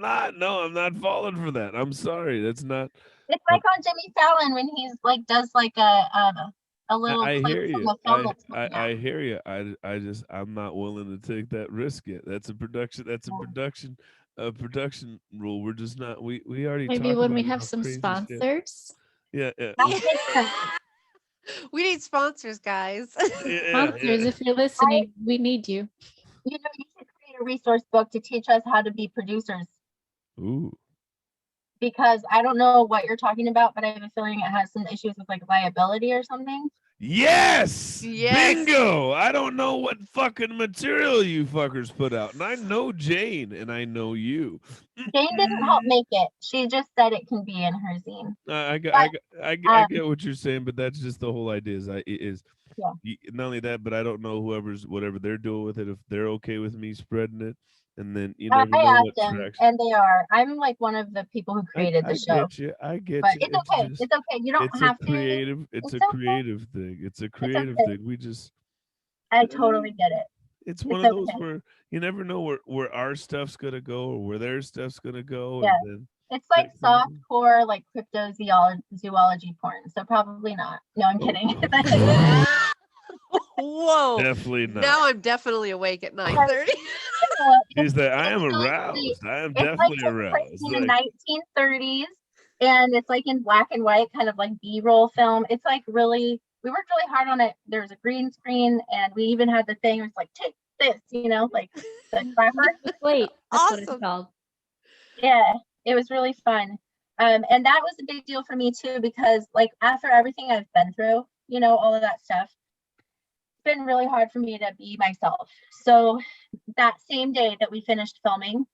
Speaker 1: not. No, I'm not falling for that. I'm sorry. That's not.
Speaker 2: It's like on Jimmy Fallon when he's like does like a little
Speaker 1: I
Speaker 2: clip
Speaker 1: hear
Speaker 2: from
Speaker 1: you.
Speaker 2: a film that's coming
Speaker 1: I
Speaker 2: out.
Speaker 1: hear you. I'm not willing to take that risk yet. That's a production. That's a production rule. We're just not. We already
Speaker 4: Maybe
Speaker 1: talked
Speaker 4: when we
Speaker 1: about
Speaker 4: have
Speaker 1: how
Speaker 4: some
Speaker 1: crazy shit.
Speaker 4: sponsors.
Speaker 1: Yeah.
Speaker 2: That makes sense.
Speaker 3: We need sponsors, guys.
Speaker 4: Sponsors, if you're listening, we need you.
Speaker 2: You know, you should create a resource book to teach us how to be producers,
Speaker 1: Ooh.
Speaker 2: because I don't know what you're talking about, but I have a feeling it has some issues with like liability or something.
Speaker 1: Yes!
Speaker 3: Yes.
Speaker 1: Bingo! I don't know what fucking material you fuckers put out. And I know Jane and I know you.
Speaker 2: Jane didn't help make it. She just said it can be in her zine.
Speaker 1: I get what you're saying, but that's just the whole idea. Not only that, but I don't know whatever they're doing with it, if they're okay with me spreading it, and then you never know
Speaker 2: I
Speaker 1: what
Speaker 2: asked them,
Speaker 1: traction.
Speaker 2: and they are. I'm like one of the people who created the show.
Speaker 1: I get
Speaker 2: But
Speaker 1: you.
Speaker 2: it's okay. It's okay. You don't have to.
Speaker 1: It's a
Speaker 2: okay.
Speaker 1: creative thing. It's a creative
Speaker 2: okay.
Speaker 1: thing. We just.
Speaker 2: I totally get it.
Speaker 1: It's one of those where you never know where our stuff's gonna go or where their stuff's gonna go.
Speaker 2: Yeah.
Speaker 1: And then
Speaker 2: It's like softcore, like cryptozoology porn. So probably not. No, I'm kidding.
Speaker 3: Whoa.
Speaker 1: Definitely not.
Speaker 3: Now I'm definitely awake at 9:30.
Speaker 1: He's that I am aroused. I am definitely aroused.
Speaker 2: In the 1930s, and it's like in black and white, kind of like B-roll film. It's like really, we worked really hard on it. There was a green screen, and we even had the thing. It was like, take this, like the clapper.
Speaker 4: Wait, that's
Speaker 3: Awesome.
Speaker 4: what it's called.
Speaker 2: Yeah, it was really fun. And that was a big deal for me too, because like after everything I've been through, all of that stuff, it's been really hard for me to be myself. So that same day that we finished filming,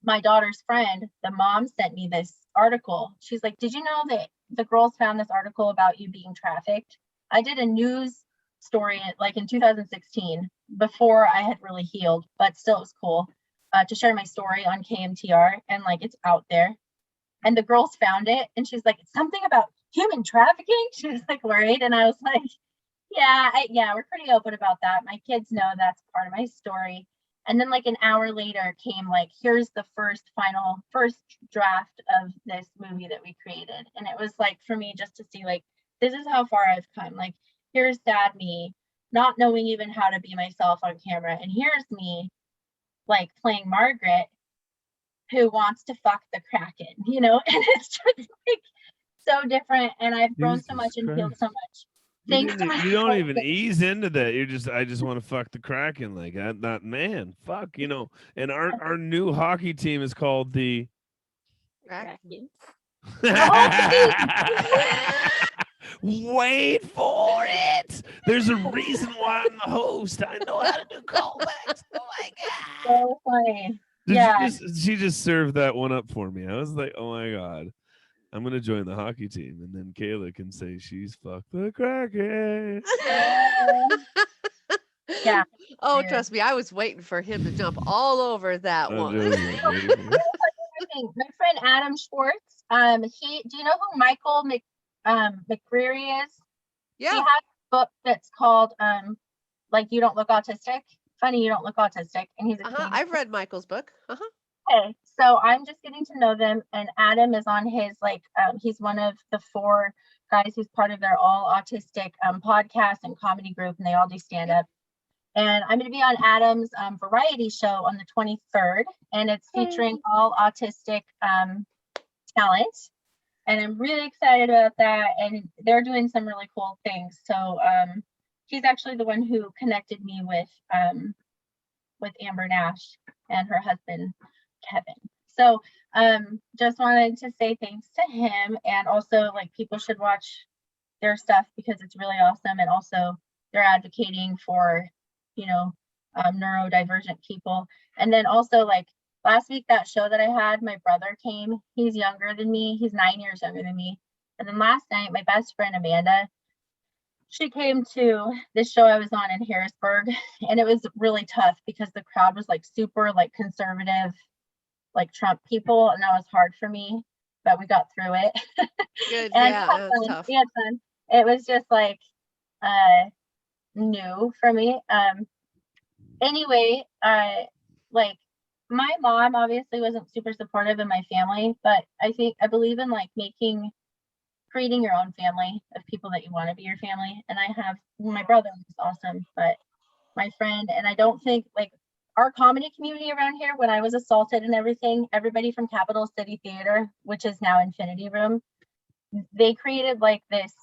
Speaker 2: my daughter's friend, the mom, sent me this article. She's like, did you know that the girls found this article about you being trafficked? I did a news story like in 2016 before I had really healed, but still it was cool to share my story on KMTR, and like it's out there. And the girls found it, and she's like, it's something about human trafficking. She was like worried, and I was like, yeah, we're pretty open about that. My kids know that's part of my story. And then like an hour later came like, here's the first draft of this movie that we created. And it was like for me just to see like, this is how far I've come. Like, here's sad me not knowing even how to be myself on camera. And here's me like playing Margaret who wants to fuck the Kraken, and it's just like so different. And I've grown so much and healed so much. Thanks to my
Speaker 1: you don't even ease into that. I just want to fuck the Kraken. Like not man, fuck, And our new hockey team is called the Wait for it. There's a reason why I'm the host. I know how to do callbacks. Oh my god.
Speaker 2: So funny. Yeah.
Speaker 1: She just served that one up for me. I was like, oh my god. I'm gonna join the hockey team, and then Kayla can say she's fucked the Kraken.
Speaker 2: Yeah.
Speaker 3: Oh, trust me, I was waiting for him to jump all over that one.
Speaker 2: My friend Adam Schwartz, do you know who Michael McCreary is?
Speaker 3: Yeah.
Speaker 2: He has a book that's called like You Don't Look Autistic. Funny You Don't Look Autistic. And he's
Speaker 3: I've read Michael's book.
Speaker 2: Okay, so I'm just getting to know them, and Adam is on his he's one of the 4 guys who's part of their all autistic podcast and comedy group, and they all do stand up. And I'm going to be on Adam's variety show on the 23rd, and it's featuring all autistic talent. And I'm really excited about that. And they're doing some really cool things. So he's actually the one who connected me with Amber Nash and her husband, Kevin. So just wanted to say thanks to him. And also, like, people should watch their stuff because it's really awesome. And also they're advocating for, neurodivergent people. And then also, like, last week, that show that I had, my brother came. He's younger than me. He's 9 years younger than me. And then last night, my best friend, Amanda, she came to this show I was on in Harrisburg. And it was really tough because the crowd was like super like conservative, like Trump people. And that was hard for me, but we got through it.
Speaker 3: Good.
Speaker 2: And
Speaker 3: Yeah, that's tough.
Speaker 2: we had fun. It was just like new for me. Anyway, like, my mom obviously wasn't super supportive in my family, but I believe in like creating your own family of people that you want to be your family. And I have my brother is awesome, but my friend, and I don't think like our comedy community around here, when I was assaulted and everything, everybody from Capital City Theater, which is now Infinity Room, they created like this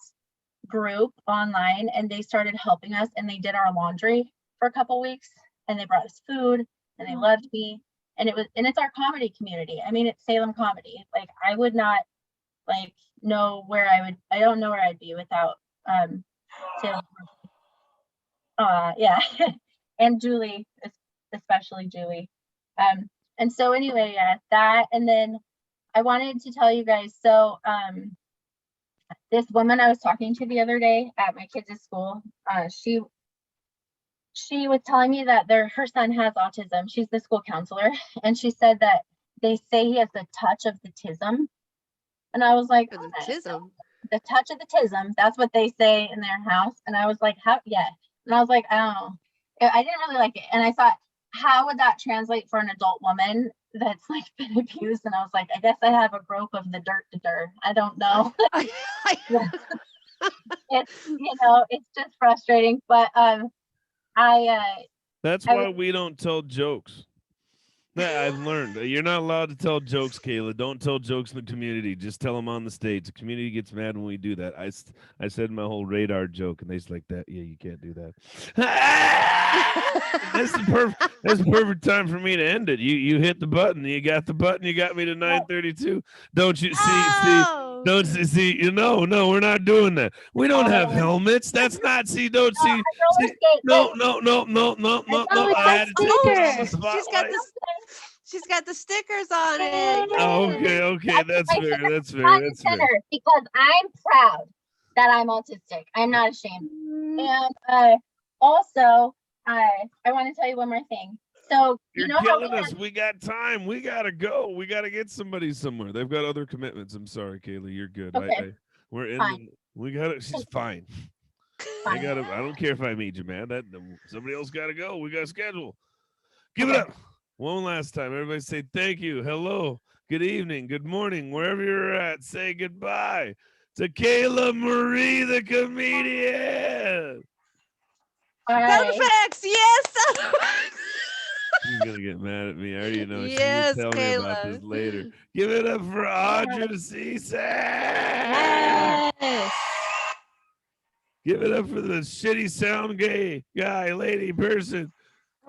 Speaker 2: group online, and they started helping us, and they did our laundry for a couple weeks, and they brought us food, and they loved me. And it's our comedy community. I mean, it's Salem comedy. Like, I would not like know where I don't know where I'd be without Salem. Yeah. And Julie, especially Julie. And so anyway, yeah, that. And then I wanted to tell you guys, so this woman I was talking to the other day at my kids' school, she was telling me that her son has autism. She's the school counselor, and she said that they say he has the touch of the tism. And I was like,
Speaker 3: The tism.
Speaker 2: The touch of the tism. That's what they say in their house. And I was like, how? Yeah. And I was like, I don't know. I didn't really like it. And I thought, how would that translate for an adult woman that's like been abused? And I was like, I guess I have a grope of the dirt to dirt. I don't know. It's it's just frustrating. But
Speaker 1: that's why we don't tell jokes. Yeah, I've learned. You're not allowed to tell jokes, Kayla. Don't tell jokes in the community. Just tell them on the stage. The community gets mad when we do that. I said my whole radar joke, and they's like that. Yeah, you can't do that. That's the perfect time for me to end it. You hit the button. You got the button. You got me to 9:32. Don't you see? Don't see? No, we're not doing that. We don't have helmets. That's not. Don't see. No. I had to take
Speaker 3: She's got the stickers on it.
Speaker 1: Oh, okay. That's fair.
Speaker 2: Because I'm proud that I'm autistic. I'm not ashamed. And also, I want to tell you one more thing. So
Speaker 1: you're killing us. We got time. We gotta go. We gotta get somebody somewhere. They've got other commitments. I'm sorry, Kayla. You're good.
Speaker 2: Okay.
Speaker 1: We're in. We got it. She's fine. I don't care if I meet you, man. Somebody else gotta go. We got a schedule. Give it up. One last time. Everybody say thank you. Hello. Good evening. Good morning. Wherever you're at, say goodbye to Kayla Marie, the comedian.
Speaker 3: Sound effects. Yes.
Speaker 1: She's gonna get mad at me. I already know.
Speaker 3: Yes,
Speaker 1: she'll tell me about this later. Give it up for Audra Cece.
Speaker 4: Yes.
Speaker 1: Give it up for the shitty sound guy, lady, person.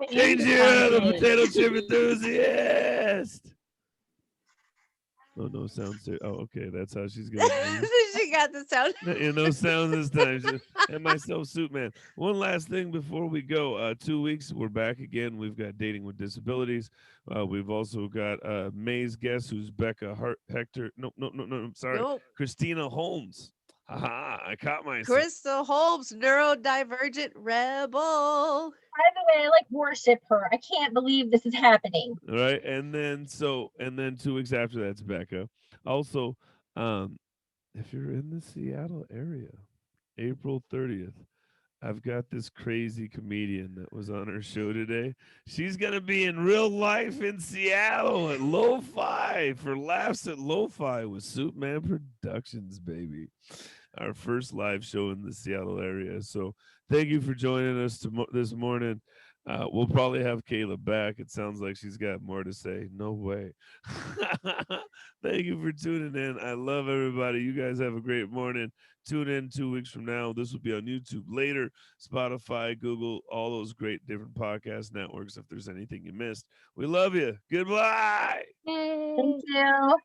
Speaker 1: Change the potato chip enthusiast. Oh, no sounds. Oh, okay. That's how she's gonna do.
Speaker 3: She got the sound.
Speaker 1: No sounds this time. And myself, SuitMan. One last thing before we go. 2 weeks, we're back again. We've got Dating with Disabilities. We've also got May's guest, who's Becca Hector. No, no, no, no. I'm sorry,
Speaker 3: Nope.
Speaker 1: Christina Holmes. Haha, I caught myself.
Speaker 3: Crystal Holmes, neurodivergent rebel.
Speaker 2: By the way, I like worship her. I can't believe this is happening.
Speaker 1: All right, and then 2 weeks after that's Becca. Also, if you're in the Seattle area, April 30th, I've got this crazy comedian that was on her show today. She's going to be in real life in Seattle at Lo-Fi for Laughs at Lo-Fi with SuitMan Productions, baby. Our first live show in the Seattle area. So thank you for joining us this morning. We'll probably have Kayla back. It sounds like she's got more to say. No way. Thank you for tuning in. I love everybody. You guys have a great morning. Tune in 2 weeks from now. This will be on YouTube later, Spotify, Google, all those great different podcast networks if there's anything you missed. We love you. Goodbye.
Speaker 4: Yay.
Speaker 2: Thank you.